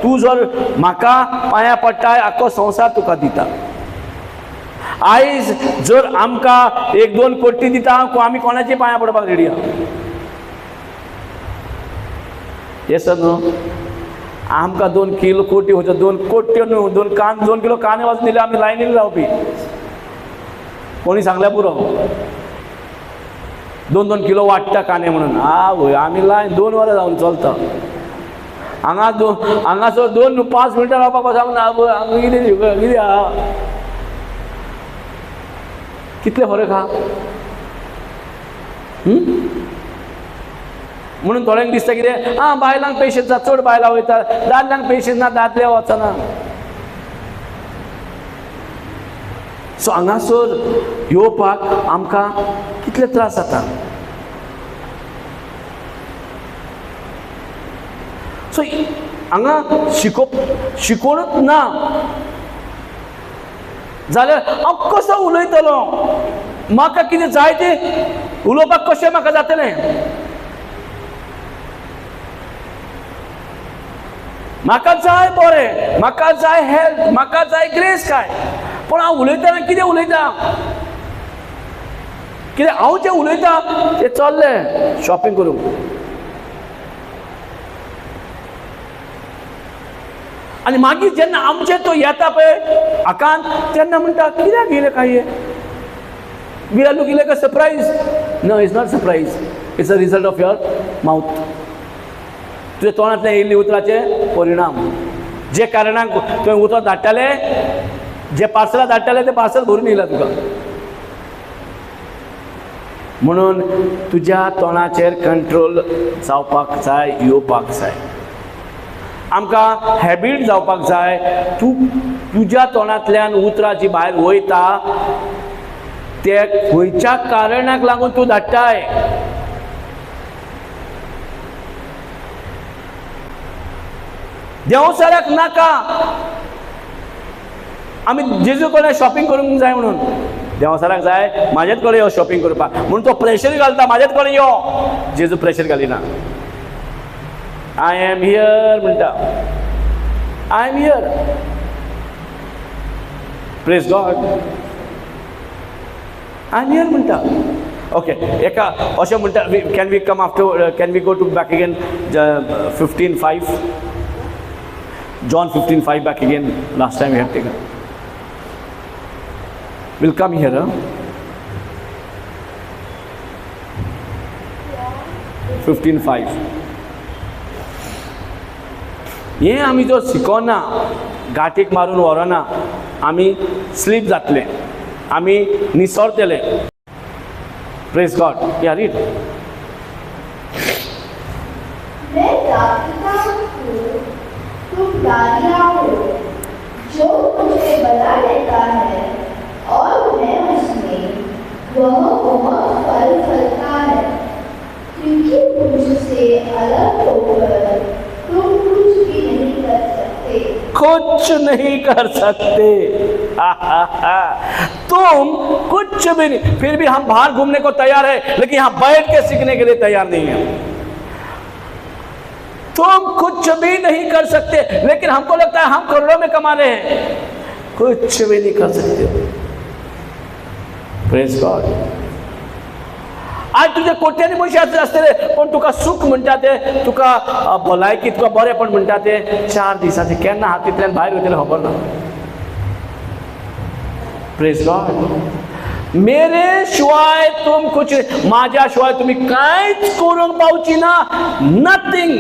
तूं जर म्हाका पांयां पडटाय आख्खो संवसार तुका दिता. आयज जर आमकां 1-2 कोटी दिता आमी कोणाची पांयां पडपाक रेडी आहा? येस न्हू? आमकां 2 कोटी वचो, 2 कोट्यो न्हू, 2 किलो कांदे वचून दिले आमी लायनीन रावपी. कोणी सांगल्या पुरो 2-2 किलो वाडटा कांदे म्हणून. आवय आमी लायन 2 वरां जावन चलता. हांगासर 2-5 मिनटां रावपाक पासून हांगा कितें आहा? कितले फरक आहा? म्हणून थोड्यांक दिसता कितें बायलांक पेशंस आसा, चड बायलां वयता, दादल्यांक पेशंस ना, दादले वचना. सो हांगासर येवपाक आमकां कितले त्रास जाता. सो हांगा शिकोवणूच ना जाल्यार हांव कसो उलयतलो? म्हाका कितें जाय तें उलोवपाक कशें म्हाका जातलें? म्हाका जाय बरें, म्हाका जाय हेल्थ, म्हाका जाय ग्रेस काय, पण हांव उलयतना कितें उलयता? कितें हांव जें उलयता तें चल्लें शॉपिंग करूंक. आनी मागीर जेन्ना आमचें तो येता पळय आकांत, तेन्ना म्हणटा कित्याक येयलें काय हे? We are looking like a surprise. No, it's not surprise. It's a result of your mouth. तुज्या तोंडांतल्यान येयल्ली उतराचे परिणाम. जे कारणाक तुवें उतर धाडटाले, जे पार्सलां धाडटाले ते पार्सल भरून येयला तुका. म्हणून तुज्या तोंडाचेर कंट्रोल जावपाक जाय, येवपाक जाय. आमकां हॅबीट जावपाक जाय. तूं तुज्या तोंडांतल्यान उतरां जी भायर वयता ते खंयच्या कारणाक लागून तूं धाडटाय. देंवसाराक नाका. आमी जेजू कडेन शॉपिंग करूंक जाय म्हणून. देंवसाराक जाय म्हाजेच कडेन यो शॉपिंग करपाक म्हणून तो प्रेशर घालता, म्हाजेच कडेन यो. जेजू प्रेशर घालिना. आय एम हियर म्हणटा. I am here. Praise God. I am here म्हणटा. ओके, एका अशें म्हणटा. Can we come after, can we go to back again 15:5. John 15:5 back again. Last time we have taken. We'll come here. 15:5. हे आमी जो शिकोना, गाठीक मारून व्हरोना, आमी स्लीप जातले, आमी निसरतले. Praise God. या रीड. मैं प्रार्थना हूँ, तुम डालियाँ हो, जो मुझे बना लेता है और मैं उसमें, वह बहुत फल फलता है, क्योंकि मुझसे अलग होकर तुम कुछ भी नहीं कर सकते. कुछ नहीं कर सकते. तुम कुछ भी नहीं. फिर भी हम बाहर घूमने को तैयार है, लेकिन यहाँ बैठ के सीखने के लिए तैयार नहीं है. तुम कुछ भी नहीं कर सकते, लेकिन हमको लगता है हम करोड़ों में कमा रहे हैं. कुछ भी नहीं कर सकते. Praise God. आज तुझे कोट्यानी पयशे आसतले, पण तुका सुख म्हणटा ते, तुका भलायकी, तुका बरेपण म्हणटा ते 4 दिसाचे केन्ना हातींतल्यान भायर वयतले खबर ना. Praise God. मेरे शिवाय तुम कुछ, माझ्या शिवाय तुम्ही कांयच करूंक पावची ना. नथिंग.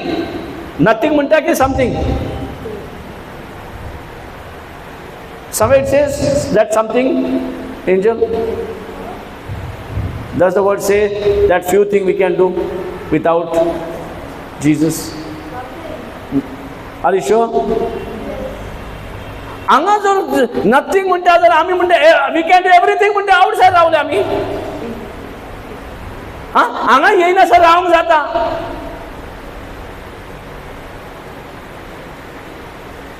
नथिंग म्हणटा की something. Somewhere it says that something, angel. Does the word say that few things we can do without Jesus? Are you sure? हांगा जर नथिंग म्हणटा जाल्यार आमी म्हणटा वी कॅन डू एवरीथिंग म्हणटा आउटसायड रावले आमी. हांगा येयनासर रावंक जाता.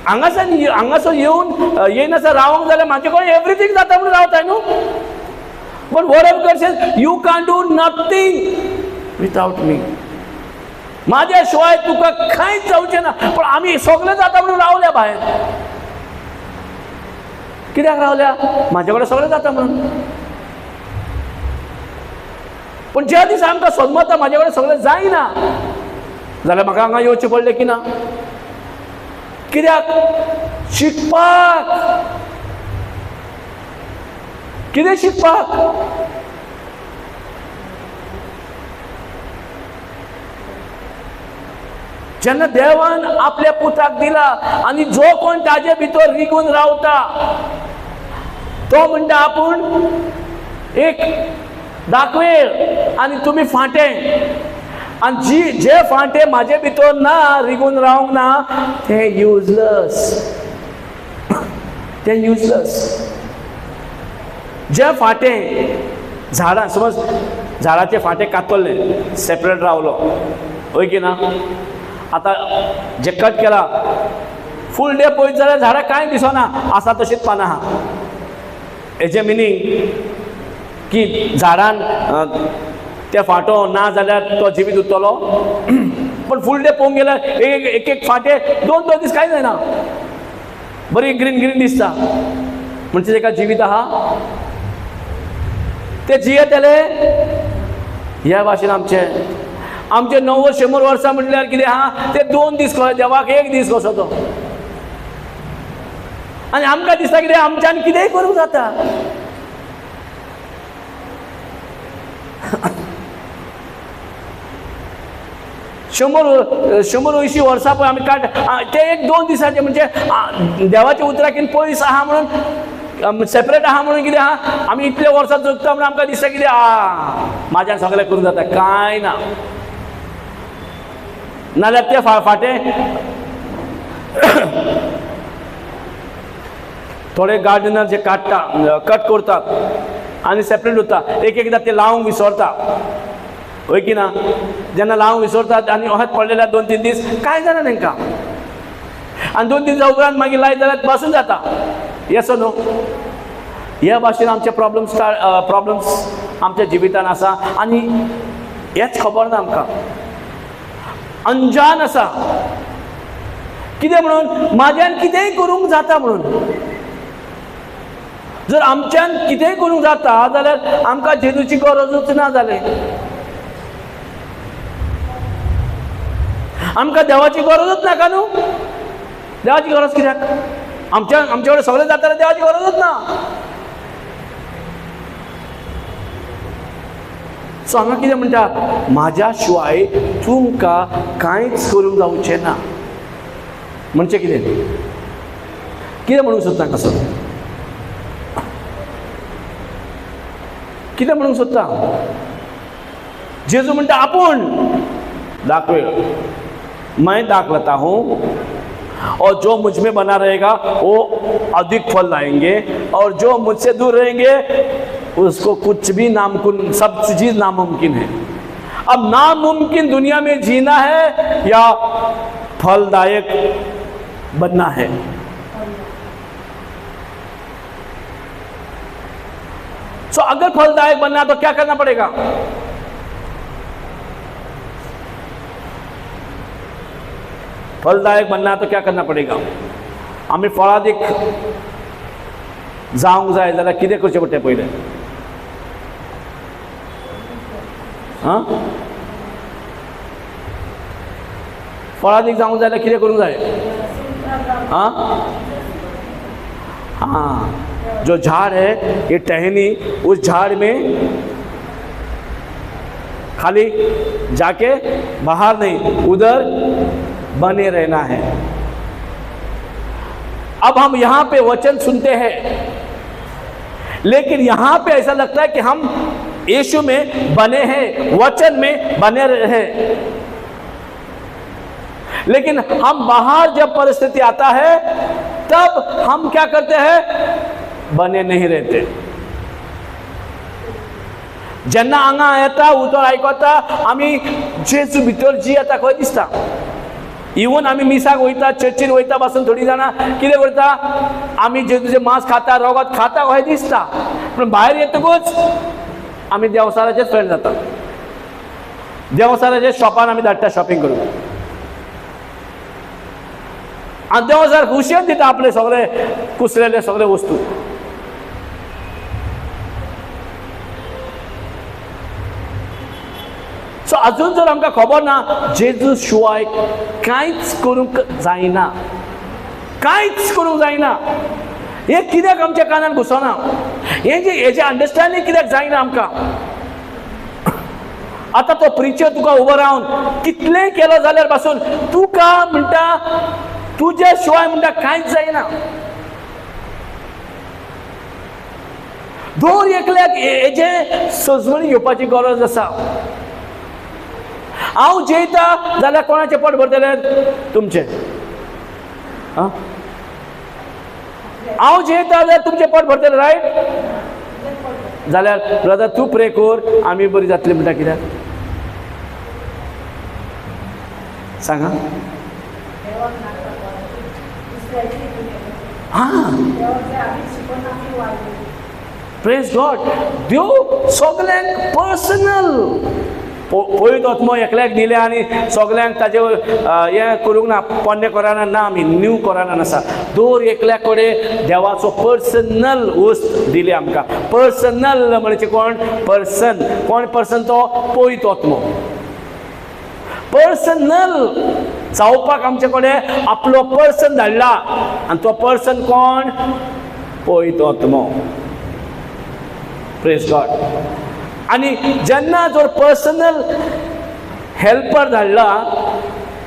हांगासर येवन येयनासर रावंक जाल्यार म्हाजे कडेन एवरीथिंग जाता म्हणून रावताय न्हू. But word of God says, you can't do nothing without me. माझ्या शिवाय तुका कांयच जावचें ना. पण आमी सगळें जाता म्हणून रावल्या भायर. कित्याक रावल्या? म्हाजे कडेन सगळें जाता म्हणून. पण ज्या दिसा आमकां सदमता म्हाजे कडेन सगळें जायना, जाल्यार म्हाका हांगा येवचें पडलें की ना. कित्याक? शिकपाक. कितें शिकपाक? जेन्ना देवान आपल्या पुताक दिला आनी जो कोण ताजे भितर रिगून रावता, तो म्हणटा आपूण एक दाखवेळ आनी तुमी फांटे. आनी जे फांटे म्हाजे भितर ना, रिगून रावंक ना, ते युजलेस. ते युजलेस. जे फाटे झाडां, समज झाडाचे फाटे कातरले, सेपरेट रावलो, होय की ना. आतां जे कट केला, फूल डे पळयत जाल्यार झाडां कांय दिसना, आसा तशीच पानां आहा. हेजें मिनींग की झाडान ते फांटो ना जाल्यार तो जिवीत उरतलो. पण फूल डे पळोवंक गेल्यार एक एक फांटे 2-2 दीस कांय जायना, बरी ग्रीन ग्रीन दिसता. म्हणजे तेका जिवीत आहा. ते जियेतले ह्या भाशेन आमचे 90-100 वर्सां म्हटल्यार कितें आहा, ते 2 दीस कळ्ळे, देवाक 1 दीस कसो तो. आनी आमकां दिसता कितें आमच्यान कितेंय करूंक जाता. शंबर 80 वर्सां पळय आमी काड, ते 1-2 दिसाचे. म्हणजे देवाच्या उतराकीन पयस आहा म्हणून, सेपरेट आहा म्हणून कितें आहा, आमी इतले वर्सां जगता म्हणून आमकां दिसता कितें म्हाज्यान सगळें करूंक जाता. कांय ना. नाल्यार ते फाटे थोडे गार्डनर जे काडटा, कट करतात आनी सेपरेट उरता. एकदां ते लावंक विसरता, होय की ना. जेन्ना लावंक विसरतात आनी अशेंच पडलेल्यार 2-3 दीस कांय जाना तांकां. आनी 2 दीस उपरांत मागीर लायत जाल्यार पासून जाता. येस न्हू. ह्या भाशेन आमचे प्रॉब्लम्स आमच्या जिवितान आसा आनी हेच खबर ना आमकां. अंजान आसा. कितें म्हणून? म्हाज्यान कितेंय करूंक जाता म्हणून. जर आमच्यान कितेंय करूंक जाता जाल्यार आमकां जेजूची गरजूच ना जालें. आमकां देवाची गरजूच नाका न्हू. देवाची गरज कित्याक? आमच्या कडेन सगळें जाता जाल्यार देवाची गरजूच ना. सो हांगा कितें म्हणटा, म्हाज्या शिवाय तुमकां कांयच करूंक जावचें ना. म्हणजे कितें म्हणूंक सोदता कसो, कितें म्हणूंक सोदता? जेजू म्हणटा आपूण दाखवे, मैं दाख लेता हूँ और जो मुझ में बना रहेगा वो अधिक फल लाएंगे, और जो मुझसे दूर रहेंगे उसको कुछ भी नामुमकिन, सब चीज नामुमकिन है. अब नामुमकिन दुनिया में जीना है या फलदायक बनना है? तो अगर फलदायक बनना तो क्या करना पड़ेगा? फलदायक बनना तो क्या करना पड़ेगा? आम्ही फळादीक जावंक जाय जाल्यार कितें करचें पडटलें पयलें? फळादीक जावंक जाय जाल्यार कितें करूंक जाय? हाँ, जो झाड़ है ये टहनी, उस झाड़ में खाली जाके बाहर नहीं, उधर बने रहना है. अब हम यहां पे वचन सुनते हैं, लेकिन यहां पे ऐसा लगता है कि हम यीशु में बने हैं, वचन में बने रहे, लेकिन हम बाहर जब परिस्थिति आता है तब हम क्या करते हैं? बने नहीं रहते. जेन्ना हांगा येता उतर आयकता आमी जेजू भितर जी येता खंय दिसता. इवन आमी मिसाक वयता, चर्चीन वयता पासून थोडी जाणां कितें करता, आमी जेजूचें मांस खाता, रगत खाता कशें दिसता, पूण भायर येतकूच आमी देवसाराचे फ्रेंड जाता. देवसाराच्या शॉपान आमी धाडटा शॉपिंग करूंक, आनी देवसार खुशयेन दिता आपले सगळे कुसलेले सगळे वस्तू. सो अजून जर आमकां खबर ना जेजू शिवाय कांयच करूंक जायना, कांयच करूंक जायना, हे कित्याक आमच्या कानान घुसना? हेजे अंडरस्टँडींग कित्याक जायना आमकां? आतां तो प्रिचर तुका उबो रावन कितलेंय केलो जाल्यार पासून तुका म्हणटा तुज्या शिवाय म्हणटा कांयच जायना. दोन एकल्याक हेजे सजवणी घेवपाची गरज आसा. हांव जेयता जाल्यार कोणाचें पोट भरतलें? तुमचें. हांव जेयता जाल्यार तुमचें पोट भरतलें, रायट? जाल्यार ब्रदर तूं प्रे कर, आमी बरी जातली म्हणटा. कित्याक सांगा? Praise God. देव सगळ्यांक पर्सनल पळयत आत्मो एकल्याक दिले आनी सगळ्यांक ताजे हें करूंक ना, पोन्ने कोराना ना, आमी न्यू कोरानान आसा. दर एकल्या कडेन देवाचो पर्सनल वस्त दिले आमकां. पर्सनल म्हणजे कोण? पर्सन. कोण पर्सन? तो पळयत आत्मो. पर्सनल जावपाक आमचे कडेन आपलो पर्सन धाडला, आनी तो पर्सन कोण? पळयत आत्मो. Praise God. आणि जेन्ना जर पर्सनल हेल्पर धाडला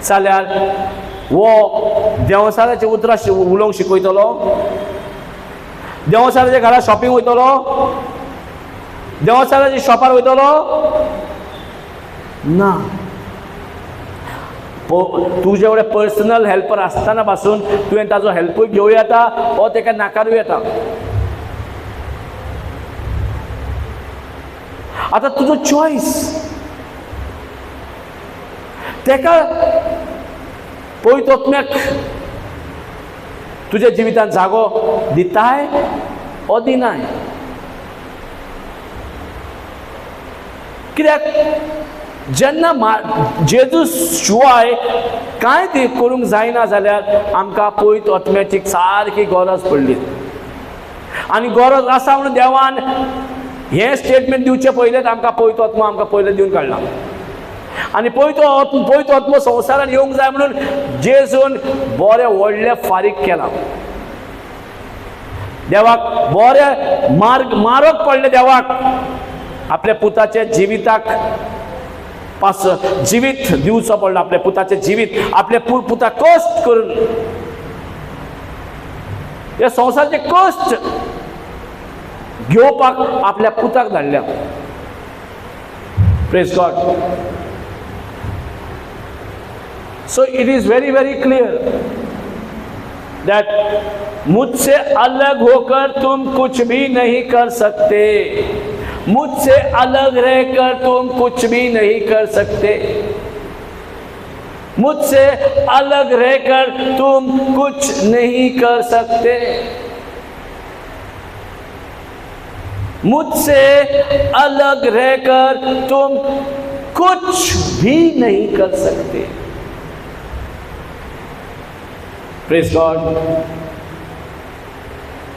जाल्यार वो देवसाराचे उतरां उलोवंक शिकयतलो, देवसाराच्या घरा शॉपिंग वयतलो, देवसाराच्या शॉपार वयतलो ना. तुजे कडेन पर्सनल हेल्पर आसतना पासून तुवें ताजो हेल्पूय घेवं येता वो ताका नाकारूं येता. आता तुजो चॉयस. तेका पळयत आत्म्याक तुज्या जिवितांत जागो दिताय ओ दिनाय? कित्याक जेन्ना जेजू शिवाय कांय ते करूंक जायना जाल्यार आमकां पळयत आत्म्याची सारकी गरज पडली. आनी गरज आसा म्हणून देवान हे स्टेटमेंट दिवचे पयलेच आमकां पळयत आत्मो आमकां पयले दिवन काडला. आनी पळयत आत्मो संवसारान येवंक जाय म्हणून जेजून बरें व्हडलें फारीक केलां. देवाक बरें मारग पडले देवाक. आपल्या पुताच्या जीविताक पास जीवित दिवचो पडलो, आपल्या पुताचे जीवित आपल्या पुता कश्ट करून या संवसाराचे कश्ट घेवपाक आपल्या पुताक धाडल्या. Praise God. So it is very very clear that मुझसे अलग होकर तुम कुछ भी नहीं कर सकते. मुझसे अलग रहकर तुम कुछ भी नहीं कर सकते. मुझसे अलग रहकर तुम कुछ नहीं कर सकते. मुझसे अलग रहकर तुम कुछ भी नहीं कर सकते. Praise God.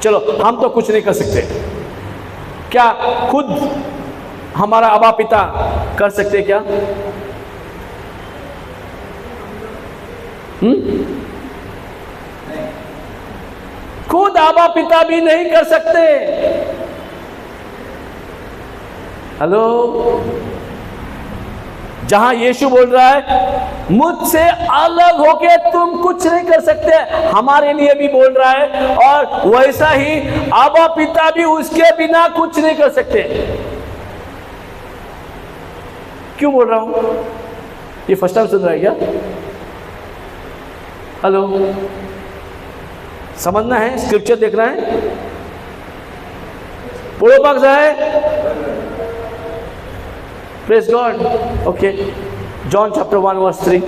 चलो, हम तो कुछ नहीं कर सकते, क्या खुद हमारा अबा पिता कर सकते क्या? खुद अबा पिता भी नहीं कर सकते. हेलो, जहां यीशु बोल रहा है मुझसे अलग होके तुम कुछ नहीं कर सकते, हमारे लिए भी बोल रहा है, और वैसा ही अबा पिता भी उसके बिना कुछ नहीं कर सकते. क्यों बोल रहा हूं? ये फर्स्ट टाइम सुन रहा है क्या? हेलो, समझना है, स्क्रिप्चर देखना है, पढ़ो पाक जाए. Praise God. Okay. John chapter 1 verse 3.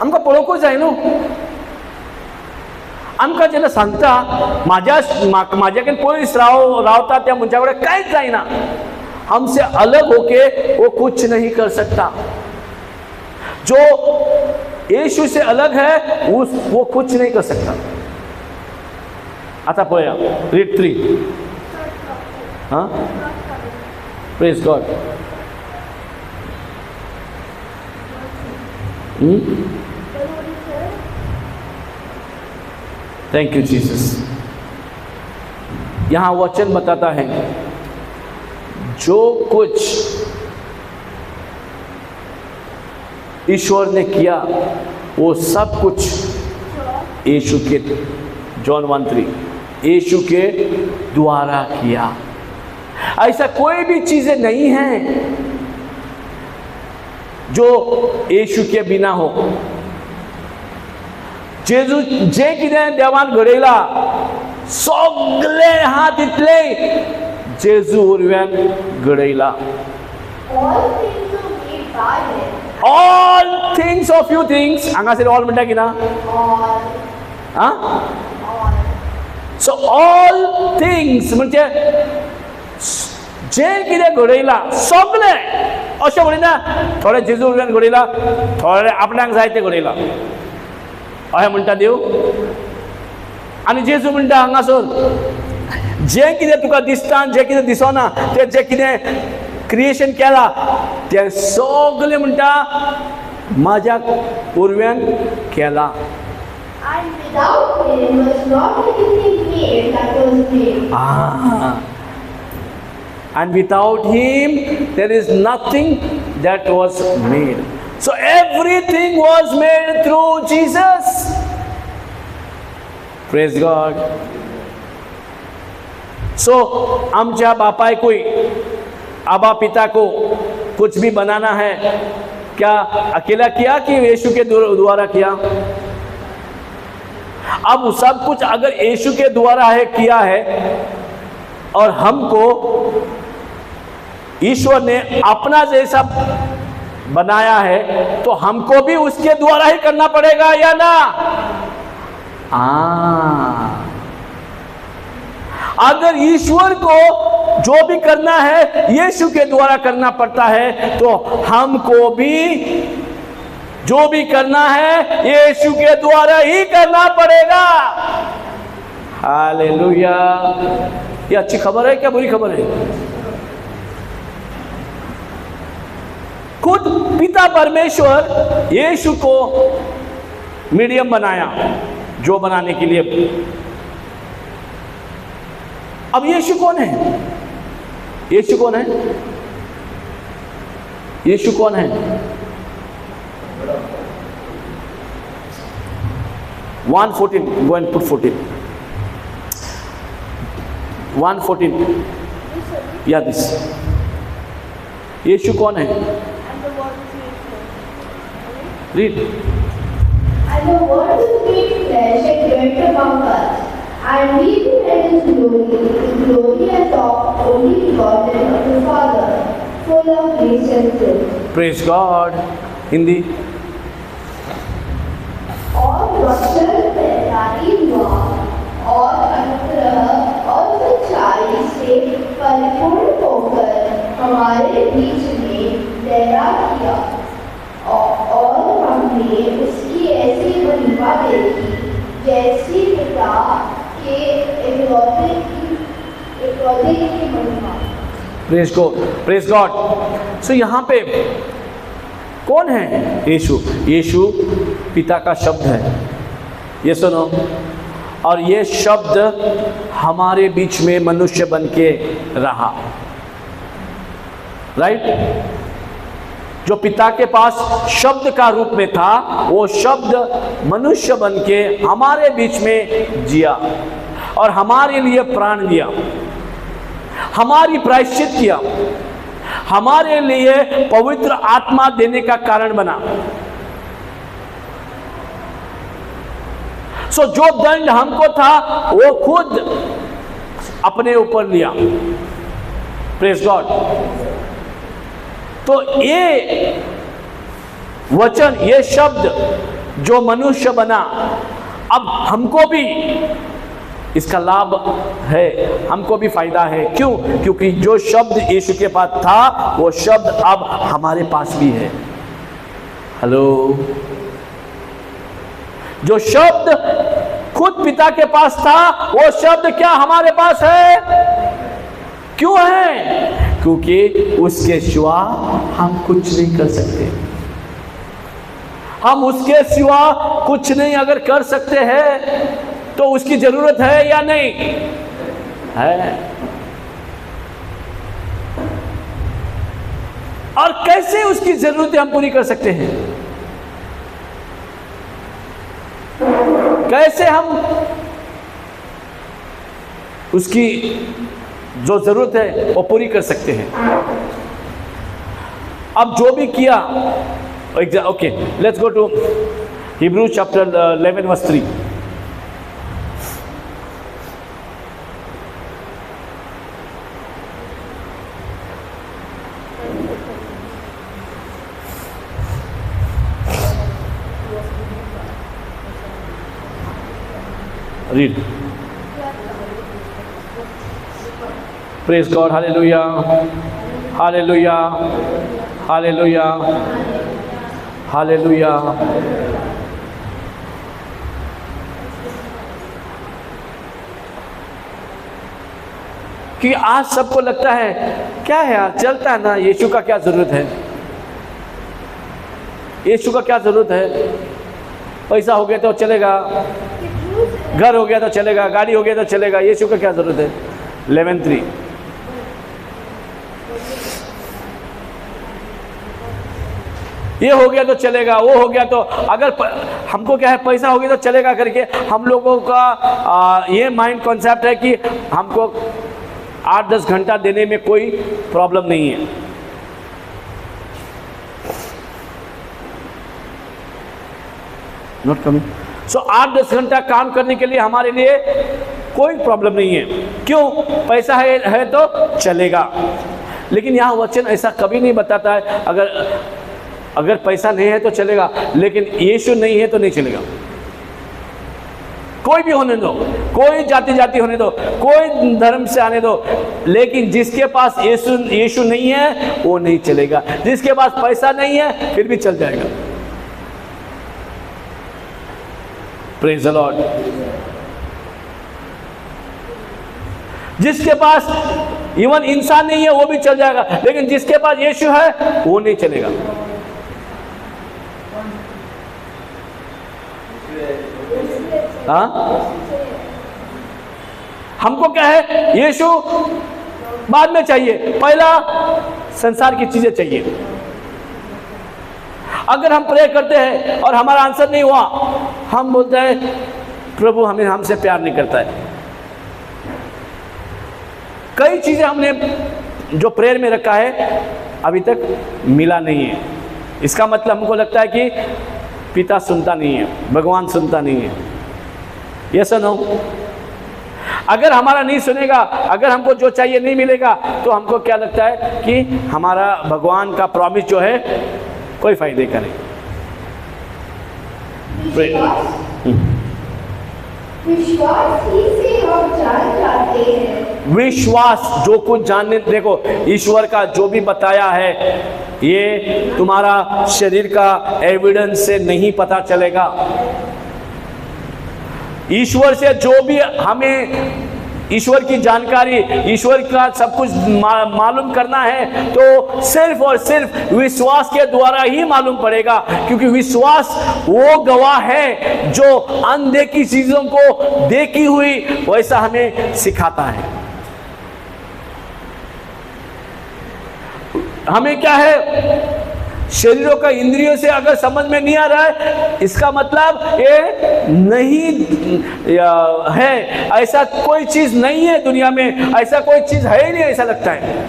आमकां पळोवंकूच जाय न्हू. आमकां जेन्ना सांगता म्हाज्याकडेन पयस रावता त्या मनशा कडेन कांयच जायना, हमसे अलग होके वो कुछ नहीं कर सकता. जो यीशु से अलग है वो कुछ नहीं कर सकता. आता पळया, रीड 3. हां, praise God. Thank you Jesus. यहां वचन बताता है जो कुछ ईश्वर ने किया वो सब कुछ यीशु के, जॉन 1:3, यीशु के द्वारा किया. ऐसा कोई भी चीजें नहीं है जो यीशु के बिना हो. जेजू जे कितें देवान घडयला सगळे हात इतले जेजू उर्व्यान घडयला. All things all things are made by him. Of few things हांगासर ऑल म्हणटा की ना? All. हां. All. सो ऑल थिंग्स म्हणजे जे कितें घडयला सगळे, अशें म्हणिना थोडे जेजू उर्व्यान घडयला, थोडे आपल्याक जाय ते घडयला अशें म्हणटा देव. आनी जेजू म्हणटा हांगासर जे कितें तुका दिसता, जे कितें दिसना, ते जे कितें क्रिएशन केला ते सगळे म्हणटा म्हाज्या उर्व्यान केला. And without him was not anything made that was made. And without him there is nothing that was made. So everything was made through Jesus. Praise God. So आमच्या बापायकोई, आबा पिता को कुछ भी बनाना है, क्या अकेला किया कि यीशु के द्वारा किया? अब सब कुछ अगर यीशु के द्वारा है किया है और हमको ईश्वर ने अपना जैसा बनाया है तो हमको भी उसके द्वारा ही करना पड़ेगा या ना? अगर ईश्वर को जो भी करना है यीशु के द्वारा करना पड़ता है तो हमको भी जो भी करना है यीशु के द्वारा ही करना पड़ेगा. हालेलुया. ये अच्छी खबर है क्या बुरी खबर है? खुद पिता परमेश्वर यीशु को मीडियम बनाया, जो बनाने के लिए। अब यीशु कौन है? यीशु कौन है? यीशु कौन है? 1:14, go and put 14. 1:14, yeah, this. यीशु कौन है? Read. And the word was made flesh and dwelt among us, and we beheld his glory, the glory as of only begotten of the Father, full of grace and truth. Praise God. Hindi. और वचन पैदाई हुआ और अनुग्रह और सच्चाई से परिपूर्ण होकर हमारे बीच में लहरा किया, और हमने उसकी ऐसी महिमा देखी जैसी पिता के एकलौते की महिमा। Praise God. सो यहाँ पे कौन है? यीशु। यीशु पिता का शब्द है, ये सुनो। और ये शब्द हमारे बीच में मनुष्य बन के रहा, राइट? जो पिता के पास शब्द का रूप में था, वो शब्द मनुष्य बन के हमारे बीच में जिया और हमारे लिए प्राण दिया, हमारी प्रायश्चित किया, हमारे लिए पवित्र आत्मा देने का कारण बना। सो जो दंड हमको था वो खुद अपने ऊपर लिया। Praise God. तो ये वचन, ये शब्द जो मनुष्य बना, अब हमको भी इसका लाभ है, हमको भी फायदा है। क्यों? क्योंकि जो शब्द यीशु के पास था वो शब्द अब हमारे पास भी है। हेलो। जो शब्द खुद पिता के पास था वो शब्द क्या हमारे पास है? क्यों है? क्योंकि उसके सिवा हम कुछ नहीं कर सकते। हम उसके सिवा कुछ नहीं अगर कर सकते हैं तो उसकी जरूरत है या नहीं है? और कैसे उसकी जरूरतें हम पूरी कर सकते हैं? कैसे हम उसकी जो जरूरत है वो पूरी कर सकते हैं? अब जो भी किया, okay, let's go to Hebrew chapter 11 verse 3। Read. Praise God. Hallelujah. Hallelujah. Hallelujah. Hallelujah. कि आज सबको लगता है क्या है यार, चलता है ना, यीशु का क्या जरूरत है? यीशु का क्या जरूरत है? पैसा हो गया तो चलेगा, घर हो गया तो चलेगा, गाड़ी हो गया तो चलेगा, यीशु का क्या जरूरत है? 11:3। ये हो गया तो चलेगा, वो हो गया तो, अगर हमको क्या है, पैसा हो गया तो चलेगा करके हम लोगों का ये माइंड कॉन्सेप्ट है कि हमको 8-10 घंटा देने में कोई प्रॉब्लम नहीं है। Not coming. सो 8-10 घंटा काम करने के लिए हमारे लिए कोई प्रॉब्लम नहीं है। क्यों? पैसा है तो चलेगा। लेकिन यहाँ वचन ऐसा कभी नहीं बताता है अगर पैसा नहीं है तो चलेगा, लेकिन यीशु नहीं है तो नहीं चलेगा। कोई भी होने दो, कोई जाति होने दो, कोई धर्म से आने दो, लेकिन जिसके पास यीशु नहीं है वो नहीं चलेगा। जिसके पास पैसा नहीं है फिर भी चल जाएगा। Praise the Lord. जिसके पास इवन इंसान नहीं है वो भी चल जाएगा, लेकिन जिसके पास यीशु है वो नहीं चलेगा। हाँ, हमको क्या है, यीशु बाद में चाहिए, पहला संसार की चीजें चाहिए। अगर हम प्रे करते हैं और हमारा आंसर नहीं हुआ, हम बोलते हैं प्रभु हमें हमसे प्यार नहीं करता है। कई चीजें हमने जो प्रेयर में रखा है अभी तक मिला नहीं है, इसका मतलब हमको लगता है कि पिता सुनता नहीं है, भगवान सुनता नहीं है। यस और नो? अगर हमारा नहीं सुनेगा, अगर हमको जो चाहिए नहीं मिलेगा, तो हमको क्या लगता है कि हमारा भगवान का प्रॉमिस जो है कोई फायदे का नहीं। विश्वास ही से हम जान जाते हैं। विश्वास जो कुछ जानने, देखो ईश्वर का जो भी बताया है ये तुम्हारा शरीर का एविडेंस से नहीं पता चलेगा। ईश्वर से जो भी हमें ईश्वर की जानकारी, ईश्वर का सब कुछ मालूम करना है, तो सिर्फ और सिर्फ विश्वास के द्वारा ही मालूम पड़ेगा, क्योंकि विश्वास वो गवाह है जो अनदेखी चीजों को देखी हुई वैसा हमें सिखाता है। हमें क्या है, शरीरों का इंद्रियों से अगर समझ में नहीं आ रहा है, इसका मतलब ये नहीं है, ऐसा कोई चीज नहीं है दुनिया में, ऐसा कोई चीज है ही नहीं, ऐसा लगता है।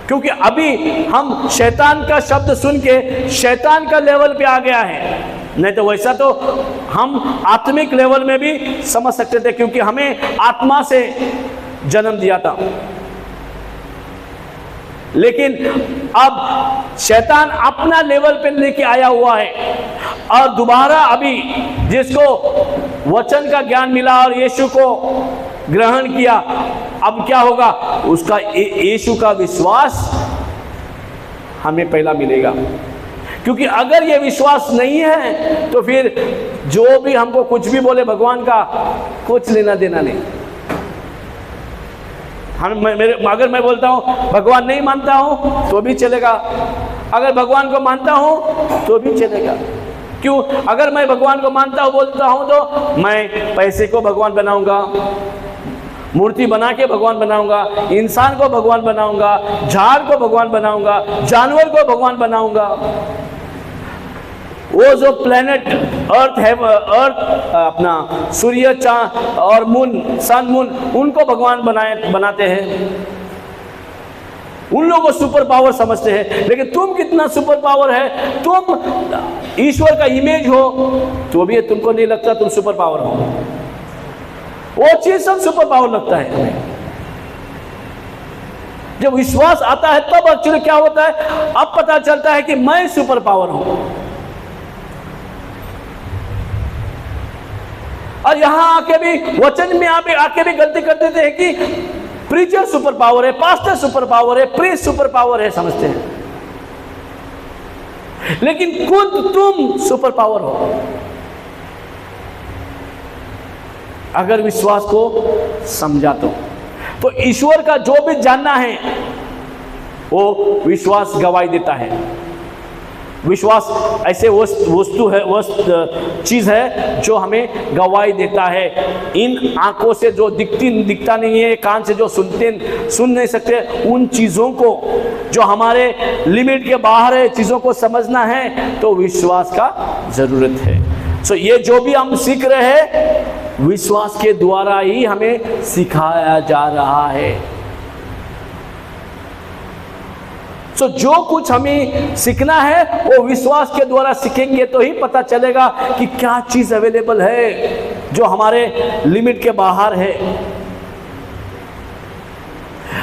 क्योंकि अभी हम शैतान का शब्द सुन के शैतान का लेवल पे आ गया है, नहीं तो वैसा तो हम आत्मिक लेवल में भी समझ सकते थे, क्योंकि हमें आत्मा से जन्म दिया था। लेकिन अब शैतान अपना लेवल पे लेके आया हुआ है, और दोबारा अभी जिसको वचन का ज्ञान मिला और यीशु को ग्रहण किया, अब क्या होगा, उसका यीशु का विश्वास हमें पहला मिलेगा। क्योंकि अगर ये विश्वास नहीं है तो फिर जो भी हमको कुछ भी बोले भगवान का कुछ लेना देना नहीं। अगर मैं बोलता हूँ भगवान नहीं मानता हूँ तो भी चलेगा, अगर भगवान को मानता हूँ तो भी चलेगा। क्यों? अगर मैं भगवान को मानता हूँ बोलता हूँ तो मैं पैसे को भगवान बनाऊंगा, मूर्ति बना के भगवान बनाऊंगा, इंसान को भगवान बनाऊंगा, झाड़ को भगवान बनाऊंगा, जानवर को भगवान बनाऊंगा। वो जो प्लेनेट अर्थ है, अर्थ अपना सूर्य, चांद और मून, सन मून, उनको भगवान बनाते हैं, उन लोगों को सुपर पावर समझते हैं। लेकिन तुम कितना सुपर पावर है, तुम ईश्वर का इमेज हो तो भी तुमको नहीं लगता तुम सुपर पावर हो। वो चीज सब सुपर पावर लगता है हमें। जब विश्वास आता है तब एक्चुअली क्या होता है, अब पता चलता है कि मैं सुपर पावर हूं। और यहां आके भी वचन में आके भी गलती कर देते हैं कि प्रीचर सुपर पावर है, पास्टर सुपर पावर है, प्रीस्ट सुपर पावर है समझते हैं, लेकिन खुद तुम सुपर पावर हो अगर विश्वास को समझा तो ईश्वर का जो भी जानना है वो विश्वास गवाही देता है। विश्वास ऐसे वस्तु है, चीज है जो हमें गवाही देता है। इन आंखों से जो दिखता नहीं है, कान से जो सुन नहीं सकते, उन चीजों को जो हमारे लिमिट के बाहर है, चीजों को समझना है तो विश्वास का जरूरत है। सो ये जो भी हम सीख रहे हैं विश्वास के द्वारा ही हमें सिखाया जा रहा है। तो जो कुछ हमें सीखना है वो विश्वास के द्वारा सीखेंगे तो ही पता चलेगा कि क्या चीज अवेलेबल है जो हमारे लिमिट के बाहर है।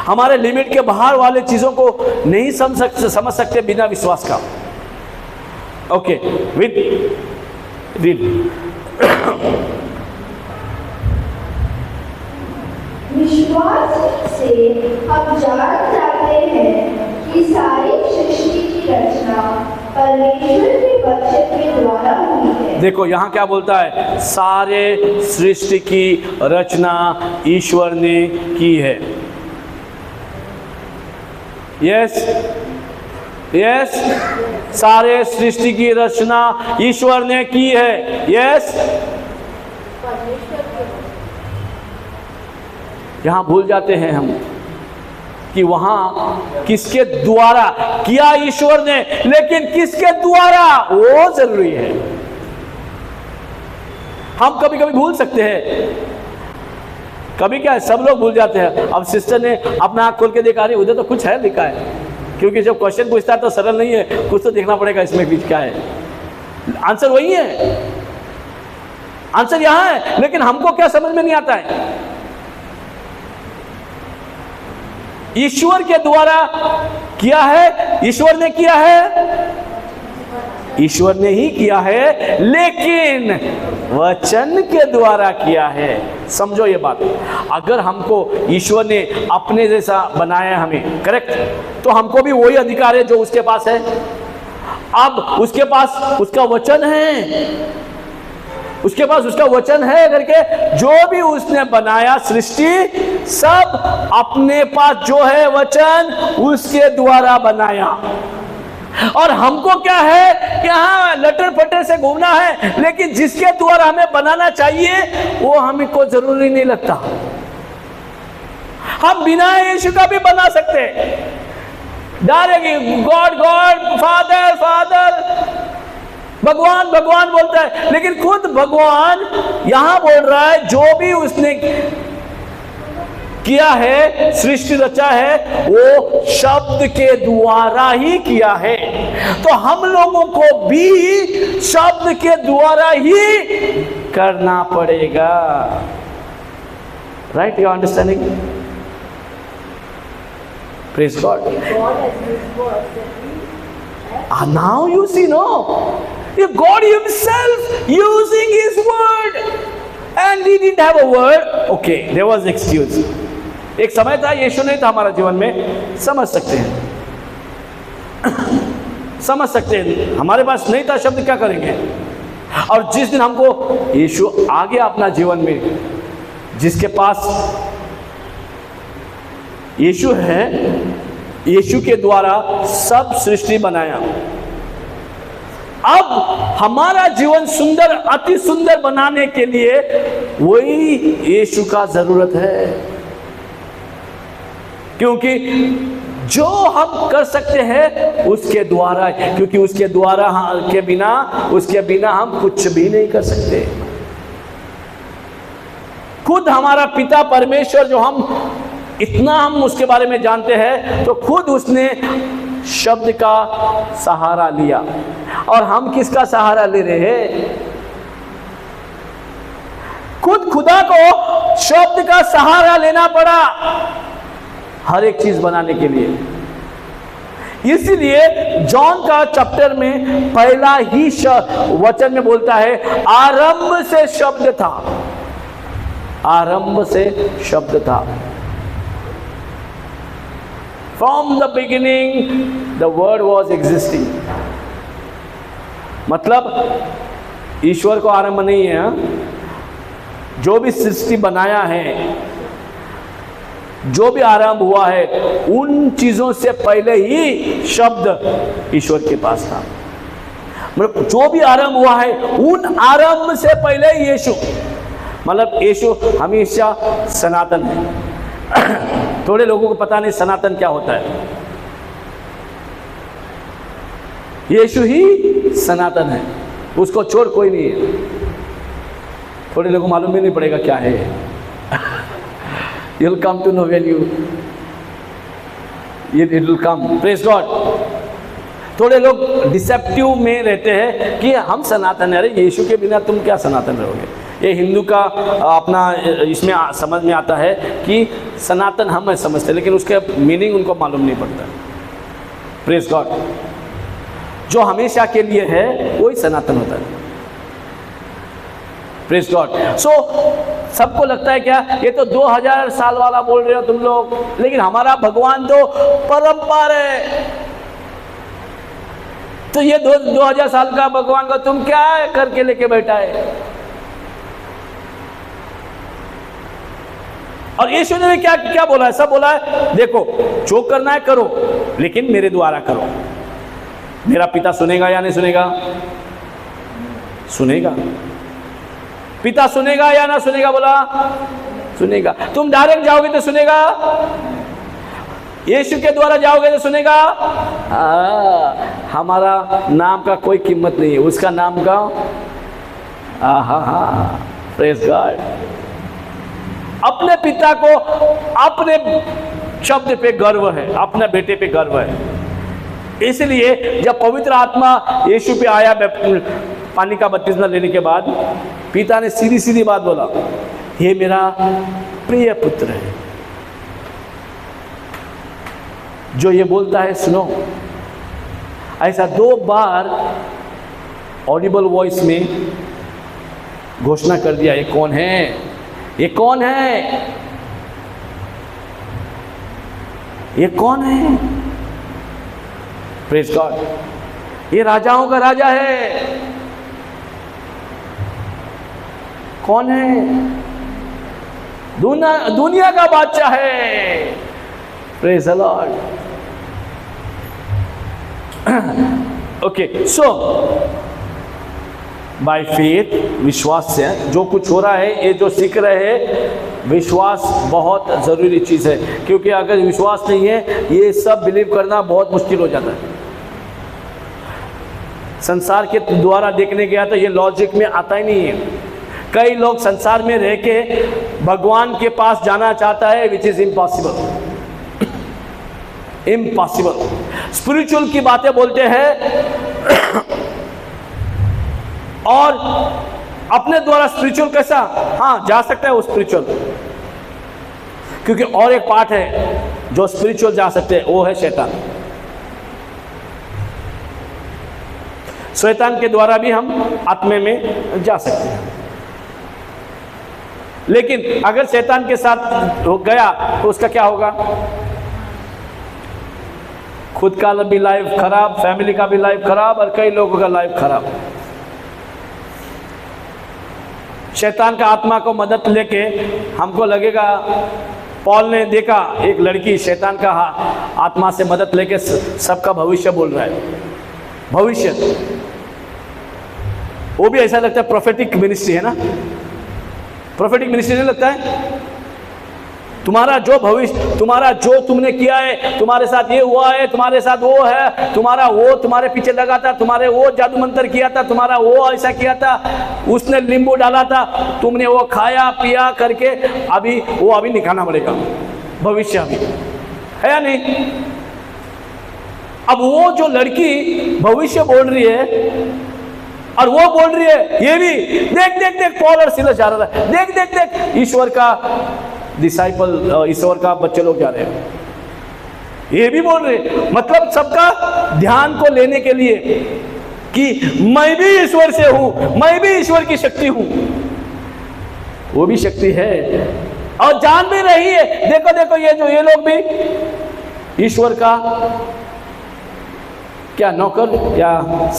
हमारे लिमिट के बाहर वाले चीजों को नहीं समझ सकते बिना विश्वास का। Okay, read. विश्वास से हम जान जाते हैं कि सारी सृष्टि की रचना परमेश्वर के वचन के द्वारा हुई है। देखो यहाँ क्या बोलता है, सारे सृष्टि की रचना ईश्वर ने की है। यस, यस, सारे सृष्टि की रचना ईश्वर ने की है। यस, यहां भूल जाते हैं हम कि वहां किसके द्वारा किया ईश्वर ने, लेकिन किसके द्वारा वो जरूरी है। हम कभी कभी भूल सकते हैं, कभी क्या है, सब लोग भूल जाते हैं। अब सिस्टर ने अपना आंख खोल के देखा, रही उधर तो कुछ है लिखा है, क्योंकि जब क्वेश्चन पूछता है तो सरल नहीं है, कुछ तो देखना पड़ेगा इसमें बीच क्या है। आंसर वही है, आंसर यहां है, लेकिन हमको क्या समझ में नहीं आता है। ईश्वर के द्वारा किया है, ईश्वर ने किया है, ईश्वर ने ही किया है, लेकिन वचन के द्वारा किया है। समझो ये बात, अगर हमको ईश्वर ने अपने जैसा बनाया हमें, करेक्ट, तो हमको भी वही अधिकार है जो उसके पास है। अब उसके पास उसका वचन है, उसके पास उसका वचन है करके जो भी उसने बनाया सृष्टि, सब अपने पास जो है वचन उसके द्वारा बनाया। और हमको क्या है कि हाँ लटर फटर से घूमना है, लेकिन जिसके द्वारा हमें बनाना चाहिए वो हमको जरूरी नहीं लगता। हम बिना यीशु का भी बना सकते हैं, directly God God, father father, भगवान भगवान बोलता है, लेकिन खुद भगवान यहां बोल रहा है जो भी उसने किया है, सृष्टि रचा है, वो शब्द के द्वारा ही किया है। तो हम लोगों को भी शब्द के द्वारा ही करना पड़ेगा। Right, you understanding? Praise God. Now you see, no? If God himself using his word and he didn't have a word, okay, there was excuse. एक समय था यीशु नहीं था हमारा जीवन में, समझ सकते हैं, समझ सकते हैं, हमारे पास नहीं था शब्द, क्या करेंगे। और जिस दिन हमको यीशु आ गया अपना जीवन में, जिसके पास यीशु है, यीशु के द्वारा सब सृष्टि बनाया। अब हमारा जीवन सुंदर, अति सुंदर बनाने के लिए वही यीशु का जरूरत है, क्योंकि जो हम कर सकते हैं उसके द्वारा, क्योंकि उसके द्वारा के बिना, उसके बिना हम कुछ भी नहीं कर सकते। खुद हमारा पिता परमेश्वर, जो हम इतना हम उसके बारे में जानते हैं, तो खुद उसने शब्द का सहारा लिया। और हम किसका सहारा ले रहे हैं? खुद खुदा को शब्द का सहारा लेना पड़ा हर एक चीज बनाने के लिए। इसीलिए जॉन का चैप्टर में पहला ही वचन में बोलता है, आरंभ से शब्द था, आरंभ से शब्द था। From the beginning, the word was existing. मतलब ईश्वर को आरंभ नहीं है, जो भी सृष्टि बनाया है, जो भी आरंभ हुआ है, उन चीजों से पहले ही शब्द ईश्वर के पास था। मतलब जो भी आरंभ हुआ है, उन आरंभ से पहले यीशु, मतलब यीशु हमेशा सनातन है। थोड़े लोगों को पता नहीं सनातन क्या होता है। यीशु ही सनातन है, उसको छोड़ कोई नहीं है। थोड़े लोगों को मालूम भी नहीं पड़ेगा क्या है। You'll come to know when it will come. Praise God. थोड़े लोग डिसेप्टिव में रहते हैं कि हम सनातन है। अरे यीशु के बिना तुम क्या सनातन रहोगे? ये हिंदू का अपना इसमें समझ में आता है कि सनातन हम समझते हैं, लेकिन उसके मीनिंग उनको मालूम नहीं पड़ता। Praise God. जो हमेशा के लिए है वही सनातन होता है। Praise God. सो सबको लगता है क्या ये तो 2000 साल वाला बोल रहे हो तुम लोग, लेकिन हमारा भगवान तो परंपरा है। तो ये 2000 साल का भगवान को तुम क्या करके लेके बैठा है? और यीशु ने क्या क्या बोला है? सब बोला है देखो जो करना है करो, लेकिन मेरे द्वारा करो। मेरा पिता सुनेगा या नहीं सुनेगा? सुनेगा। पिता सुनेगा या ना सुनेगा? बोला सुनेगा। तुम डायरेक्ट जाओगे तो सुनेगा, यीशु के द्वारा जाओगे तो सुनेगा। हमारा नाम का कोई कीमत नहीं है, उसका नाम का प्रेज गॉड। अपने पिता को अपने शब्द पे गर्व है, अपने बेटे पे गर्व है। इसलिए जब पवित्र आत्मा यीशु पे आया पानी का बपतिस्मा लेने के बाद, पिता ने सीधी सीधी बात बोला, ये मेरा प्रिय पुत्र है जो ये बोलता है सुनो। ऐसा 2 बार ऑडिबल वॉइस में घोषणा कर दिया, ये कौन है, ये कौन है, ये कौन है? Praise God. ये राजाओं का राजा है। कौन है? दुनिया का बादशाह है। Praise the Lord. Okay, so by faith, विश्वास से जो कुछ हो रहा है, ये जो सीख रहे हैं, विश्वास बहुत ज़रूरी चीज़ है। क्योंकि अगर विश्वास नहीं है, ये सब बिलीव करना बहुत मुश्किल हो जाता है। संसार के द्वारा देखने गया तो ये लॉजिक में आता ही नहीं है। कई लोग संसार में रह के भगवान के पास जाना चाहता है, which is impossible. Impossible. Spiritual की बातें बोलते हैं और अपने द्वारा स्पिरिचुअल कैसा, हाँ जा सकता है वो स्पिरिचुअल, क्योंकि और एक पार्ट है जो स्पिरिचुअल जा सकते हैं, वो है शैतान। शैतान के द्वारा भी हम आत्मे में जा सकते हैं। लेकिन अगर शैतान के साथ हो गया तो उसका क्या होगा? खुद का भी लाइफ खराब, फैमिली का भी लाइफ खराब, और कई लोगों का लाइफ खराब। शैतान का आत्मा को मदद लेके हमको लगेगा, पॉल ने देखा एक लड़की शैतान का आत्मा से मदद लेके सबका भविष्य बोल रहा है। भविष्य वो भी ऐसा लगता है प्रोफेटिक मिनिस्ट्री है ना, प्रोफेटिक मिनिस्ट्री नहीं लगता है? तुम्हारा जो भविष्य, तुम्हारा जो तुमने किया है, तुम्हारे साथ ये हुआ है, तुम्हारे साथ वो है, तुम्हारा वो तुम्हारे पीछे लगा था, तुम्हारे वो जादू मंत्र किया था, तुम्हारा वो ऐसा किया था, उसने नींबू डाला था, तुमने वो खाया पिया करके अभी निकालना पड़ेगा भविष्य, अभी है या नहीं? अब वो जो लड़की भविष्य बोल रही है और वो बोल रही है ये भी, देख देख देख पॉल और सिलस जा रहा है, देख देख देख ईश्वर का डिसाइपल, ईश्वर का बच्चे लोग जा रहे हैं, ये भी बोल रहे। मतलब सबका ध्यान को लेने के लिए कि मैं भी ईश्वर से हूं, मैं भी ईश्वर की शक्ति हूं। वो भी शक्ति है और जान भी रही है। देखो देखो ये लोग भी ईश्वर का क्या नौकर या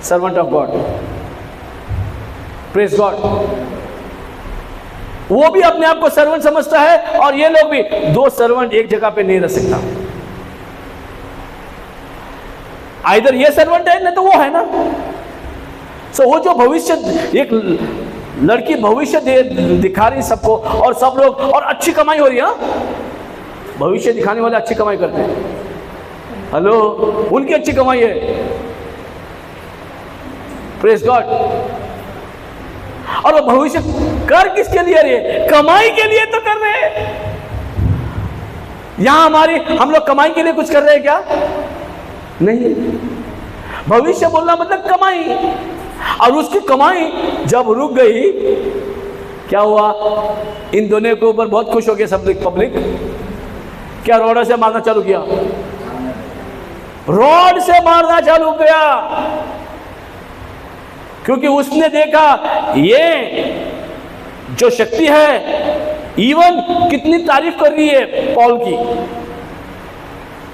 servant of God. Praise God. वो भी अपने आप को सर्वेंट समझता है और ये लोग भी। 2 सर्वेंट एक जगह पे नहीं रह सकता, आइदर ये सर्वेंट है नहीं तो वो है ना। सो वो जो भविष्य, एक लड़की भविष्य दिखा रही सबको और सब लोग, और अच्छी कमाई हो रही है। भविष्य दिखाने वाले अच्छी कमाई करते हैं, हेलो, उनकी अच्छी कमाई है। Praise God. और वो भविष्य कर किसके लिए रहे? कमाई के लिए तो कर रहे हैं। यहां हम लोग कमाई के लिए कुछ कर रहे हैं क्या? नहीं। भविष्य बोलना मतलब कमाई, और उसकी कमाई जब रुक गई, क्या हुआ? इन दोनों के ऊपर बहुत खुश हो गया सब पब्लिक। क्या रॉड से मारना चालू किया? रॉड से मारना चालू किया, क्योंकि उसने देखा ये जो शक्ति है, इवन कितनी तारीफ कर रही है पॉल की।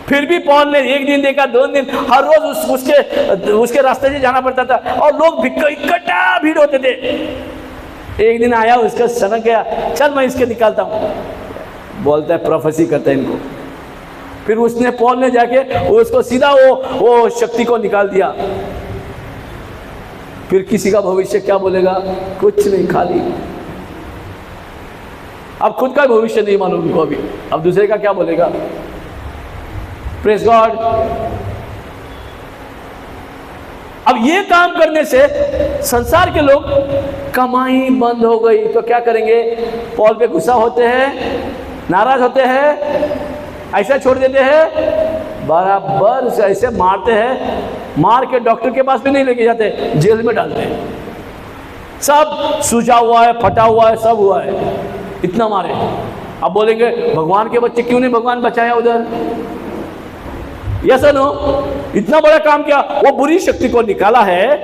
फिर भी पॉल ने एक दिन देखा, 2 दिन, हर रोज उसके रास्ते से जाना पड़ता था और लोग इकट्ठा भीड़ होते थे। एक दिन आया, उसका सनक गया, चल मैं इसके निकालता हूं। बोलता है, प्रोफेसी करता है इनको, फिर उसने पॉल ने जाके उसको सीधा वो शक्ति को निकाल दिया। फिर किसी का भविष्य क्या बोलेगा? कुछ नहीं, खाली। अब खुद का भविष्य नहीं मालूम उनको अभी, अब दूसरे का क्या बोलेगा? Praise God. अब ये काम करने से संसार के लोग कमाई बंद हो गई तो क्या करेंगे? पॉल पे गुस्सा होते हैं, नाराज होते हैं, ऐसा छोड़ देते हैं, बराबर से ऐसे मारते हैं, मार के डॉक्टर के पास भी नहीं लेके जाते, जेल में डालते हैं। सब सूजा हुआ है, फटा हुआ है, सब हुआ है, इतना मारे। अब बोलेंगे भगवान के बच्चे क्यों नहीं भगवान बचाया उधर? Yes no? इतना बड़ा काम किया, वो बुरी शक्ति को निकाला है,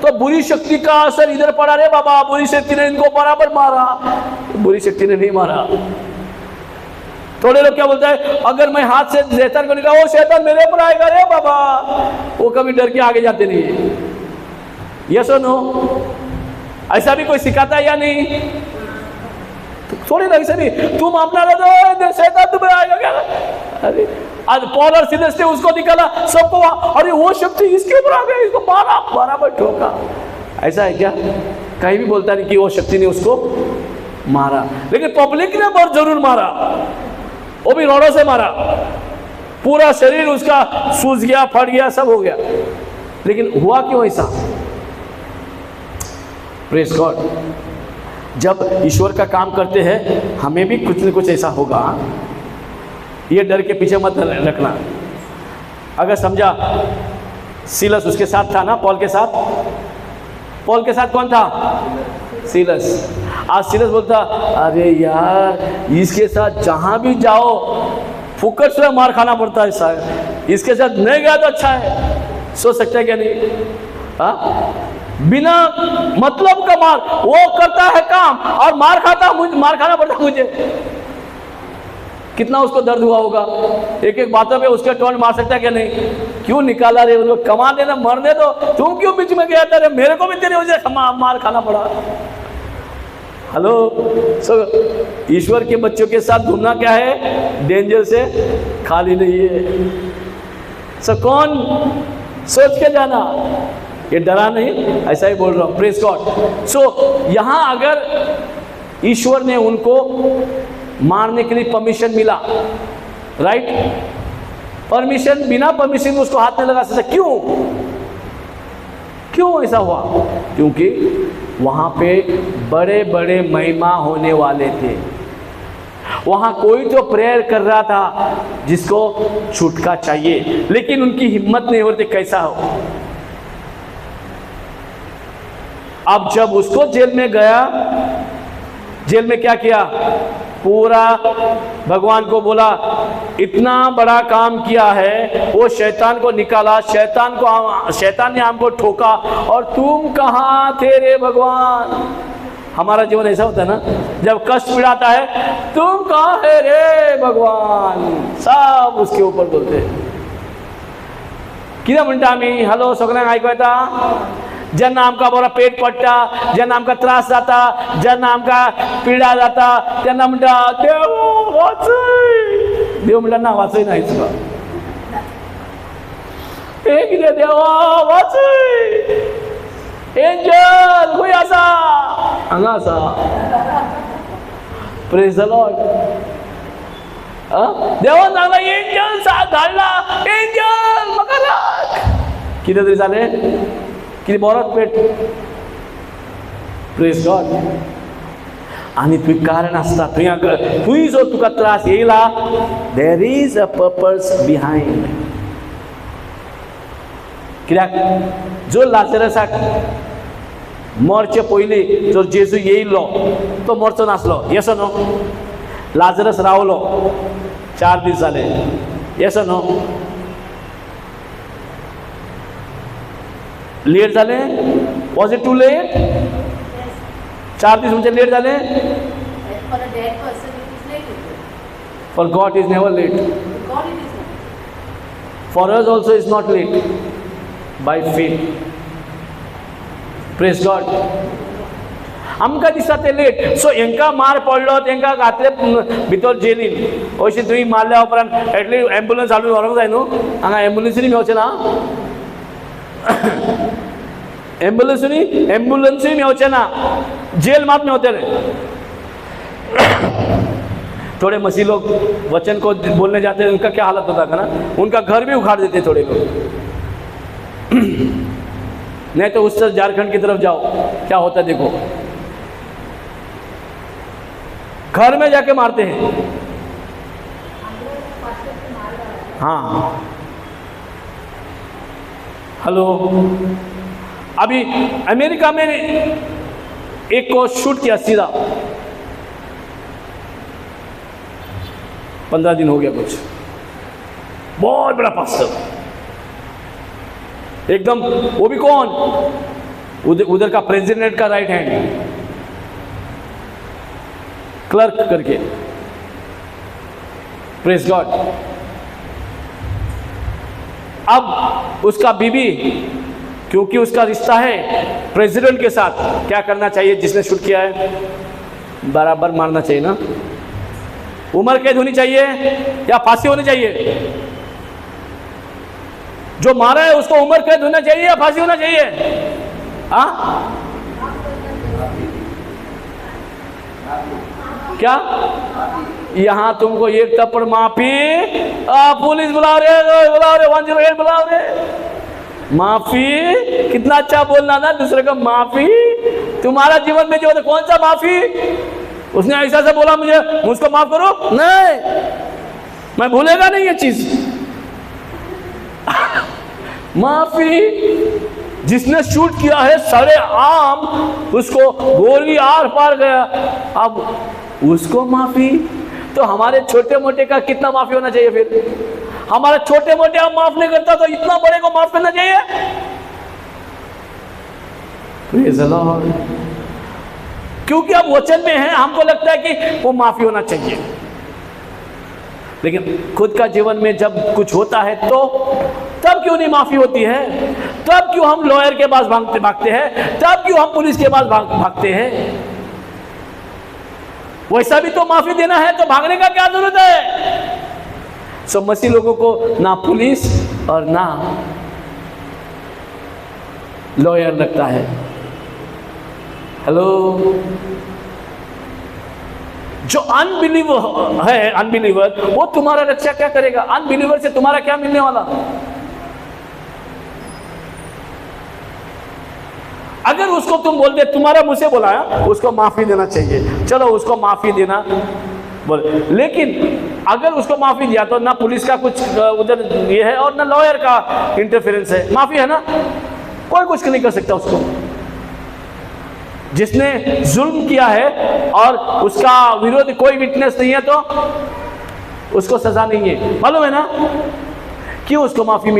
तो बुरी शक्ति का असर इधर पड़ा। रे बाबा, बुरी शक्ति ने इनको बराबर मारा, बुरी शक्ति ने नहीं मारा। थोड़े लोग क्या बोलते हैं, अगर मैं हाथ से शैतान को निकाला, वो शैतान मेरे पर आएगा। रे बाबा, वो कभी डर के आगे जाते नहीं है। Yes no? ऐसा भी कोई सिखाता है या नहीं? थोड़ी ना ऐसे भी तुम अपना दो, शैतान तुम्हें आएगा क्या? अरे आज पॉल और सिलस ने उसको निकाला, सबको, अरे वो शक्ति इसके ऊपर आ गई, इसको मारा, बराबर ठोका। ऐसा है क्या? कहीं भी बोलता नहीं कि वो शक्ति ने उसको मारा, लेकिन पब्लिक ने बहुत जरूर मारा, वो भी रोड़ों से मारा, पूरा शरीर उसका सूज गया, फट गया, सब हो गया। लेकिन हुआ क्यों ऐसा? Praise God. जब ईश्वर का काम करते हैं हमें भी कुछ न कुछ ऐसा होगा, ये डर के पीछे मत रखना। अगर समझा सिलस उसके साथ था ना, पॉल के साथ, पॉल के साथ कौन था? सिलस। आज सिलस बोलता, अरे यार इसके साथ जहां भी जाओ फुकट से मार खाना पड़ता है, साहब इसके साथ नहीं गया तो अच्छा है। सोच सकते हैं क्या नहीं? हाँ, बिना मतलब का मार, वो करता है काम और मार खाता, मुझे मार खाना पड़ता मुझे। कितना उसको दर्द हुआ होगा? एक एक बातों पे उसके टोन मार सकता है क्या नहीं? क्यों निकाला रे उसको? कमा देना, मरने दो, तुम क्यों बीच में गया था रे? मेरे को भी तेरी वजह से मार खाना पड़ा। हेलो, सो ईश्वर के बच्चों के साथ घूमना क्या है? डेंजर से खाली नहीं है। सो कौन सोच के जाना, ये डरा नहीं, ऐसा ही बोल रहा हूं। Praise God. सो यहां अगर ईश्वर ने उनको मारने के लिए परमिशन मिला, राइट? परमिशन, बिना परमिशन उसको हाथ में लगा सकता। क्यों? क्यों ऐसा हुआ? क्योंकि वहां पे बड़े बड़े महिमा होने वाले थे। वहां कोई तो प्रेयर कर रहा था जिसको छुटका चाहिए, लेकिन उनकी हिम्मत नहीं होती। कैसा हो? अब जब उसको जेल में गया, जेल में क्या किया? पूरा भगवान को बोला, इतना बड़ा काम किया है, वो शैतान को निकाला, शैतान ने हमको ठोका, और तुम कहाँ थे रे भगवान? हमारा जीवन ऐसा होता है ना, जब कष्ट पीड़ाता है, तुम कहाँ है रे भगवान? सब उसके ऊपर बोलते हैं। किती म्हणता आम्ही? हॅलो, सगळ्यांना ऐकू येता? ज्यांना आमका बरा पेट पडटा, ज्यांना आमका त्रास जाता, ज्यांना आमका पीडा जाता, त्यांना म्हणटा देव वाचय. देव म्हणटा ना, वाचय नाही तुका. हे कितें देवा वाचय? एंजल खंय आसा? हांगा आसा. Praise the Lord. देवान सांगला, एंजल धाडला, एंजल म्हाका राख. कितें तरी जालें, किती बरोच पेट. Praise God. आणि तुझे कारण असता, तुझी जो तुका त्रास येयला, there is a purpose behind. कित्याक जो लाजरसाक मरचे पयलीं जो जेजू येयल्लो तो मरचो नासलो. Yes no? लाजरस रावलो 4 दीस जाले. Yes no? लेट झाले? Was it too late? 4 दिवस म्हणजे लेट झाले? For a dead person, it is late. For God is never late. God, it is not. For us also is not late. By faith. Praise God. आमकां दिसता ते लेट. सो हांकां मार पडलो, तांकां घातले भितर जेलीन. अशें तुवें मारल्या उपरांत एटलीस्ट एम्बुलन्स हाडून व्हरोंक जाय न्हू. हांगा एम्बुलन्सूय मेळचें ना. एम्बुलन्सूय मेळचें ना, जेल मात मेळटलें. थोड़े मसीह लोग वचन को बोलने जाते हैं, उनका क्या हालत होता है ना, उनका घर भी उखाड़ देते थोड़े लोग. नहीं तो उस झारखंड की तरफ जाओ, क्या होता है देखो, घर में जाके मारते हैं. हाँ, हेलो. अभी अमेरिका में एक को शूट किया सीधा, 15 दिन हो गया कुछ. बहुत बड़ा पास्टर, एकदम. वो भी कौन, उधर का प्रेसिडेंट का राइट हैंड, क्लर्क करके. Praise God. अब उसका बीबी, क्योंकि उसका रिश्ता है प्रेसिडेंट के साथ, क्या करना चाहिए जिसने शूट किया है? बराबर मारना चाहिए ना. उम्र कैद होनी चाहिए या फांसी होनी चाहिए? जो मारा है उसको उम्र कैद होना चाहिए या फांसी होना चाहिए? हाँ, क्या यहाँ तुमको एक थप्पड़ माफी, पुलिस बुला रहे 108 बुला रहे. माफी कितना अच्छा बोलना ना दूसरे को. माफी तुम्हारा जीवन में जो है कौन सा माफी? उसने ऐसा से बोला मुझको माफ करो, नहीं, मैं भूलेगा नहीं ये चीज. माफी. जिसने शूट किया है सरे आम, उसको गोली आर पार गया, अब उसको माफी. तो हमारे छोटे मोटे का कितना माफी होना चाहिए? फिर हमारे छोटे मोटे हम माफ नहीं करता तो इतना बड़े को माफ करना चाहिए? Praise the Lord. क्योंकि अब वचन में है, हमको लगता है कि वो माफी होना चाहिए, लेकिन खुद का जीवन में जब कुछ होता है तो तब क्यों नहीं माफी होती है? तब क्यों हम लॉयर के पास भागते हैं? तब क्यों हम पुलिस के पास भागते हैं? वैसा भी तो माफी देना है, तो भागने का क्या जरूरत है? सो मसीह लोगों को ना पुलिस और ना लॉयर लगता है. हेलो. जो अनबिलीवर है, अनबिलीवर, वो तुम्हारा रक्षा क्या करेगा? अनबिलीवर से तुम्हारा क्या मिलने वाला? अगर उसको तुम बोलते तुम्हारा मुझसे बोला, उसको माफी देना चाहिए, चलो उसको माफी देना बोले, लेकिन अगर उसको माफी दिया तो ना पुलिस का कुछ उधर ये है और ना लॉयर का इंटरफेरेंस है. माफी है ना, कोई कुछ नहीं कर सकता उसको. जिसने जुल्म किया है और उसका विरोध कोई विटनेस नहीं है तो उसको सजा नहीं है. मालूम है ना क्यों उसको माफी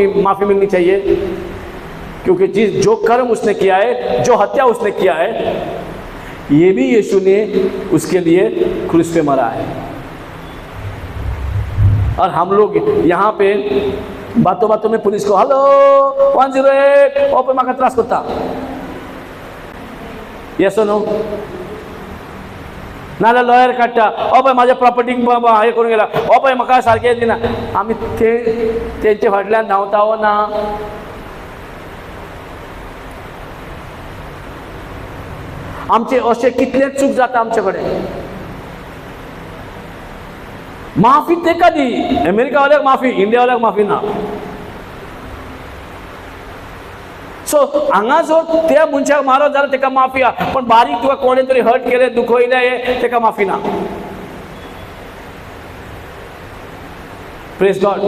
मिलनी चाहिए? क्योंकि जो कर्म उसने किया है, जो हत्या उसने किया है, ये भी यीशु ने उसके लिए क्रूस पे मरा है. और हम लोग यहाँ पे बातों बातों में पुलिस को हेलो 108 ओपन माका त्रास करता. Yes no? नाल्या लॉयर काडटा, ओ पळय माझ्या प्रॉपर्टीक हे करून गेला, ओ पळय म्हाका सारकें दिना. आमी तेंचे फाटल्यान धांवता हो ना? आमचे अशें कितलेच चूक जाता आमचे कडेन. माफी तेका दी. अमेरिका वाल्याक माफी, इंडिया वाल्याक माफी ना. सो हांगा जर त्या मनशाक मारत जाल्यार तेका माफी आहा, पण बारीक तुका कोणें तरी हर्ट केलें, दुखयलें, तेका माफी ना. Praise God.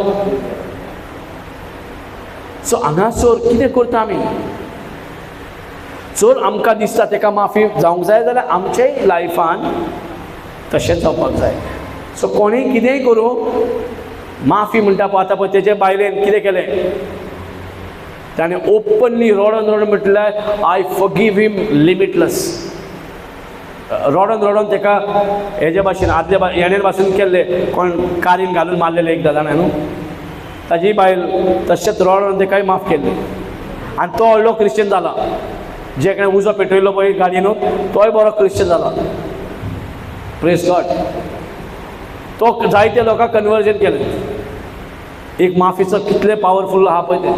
सो हांगासर कितें करता आमी? जर आमकां दिसता तेका माफी जावंक जाय जाल्यार आमचेय लायफान तशेंच जावपाक जाय. सो कोणीय कितेंय करूं, माफी म्हणटा पळय, आतां पळय तेजे बायलेन कितें केलें, त्याने ओपनली रडून म्हटलें आय फॉरगिव हिम लिमिटलेस. रडून तेका हेजे भाशेन आदले हेणेन भाशेन केल्लें, कोण कारीन घालून मारलेलें एकदां जाणा न्हू, ताजी बायल तशेंच रडून तेकाय माफ केल्लें. आनी तो व्हडलो क्रिश्चन जाला. जेणे उजो पेटयलो पळय गाडयेन तोय बरो क्रिश्चन जाला. Praise God. तो जायते लोकांक कन्वर्जन केलें. एक माफीचो कितलें पावरफुल आहा पळय तें.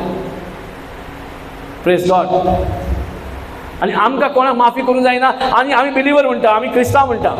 Praise God. आनी आमकां कोणाक माफी करूंक जायना आनी आमी बिलिवर म्हणटा, आमी क्रिस्तांव म्हणटा.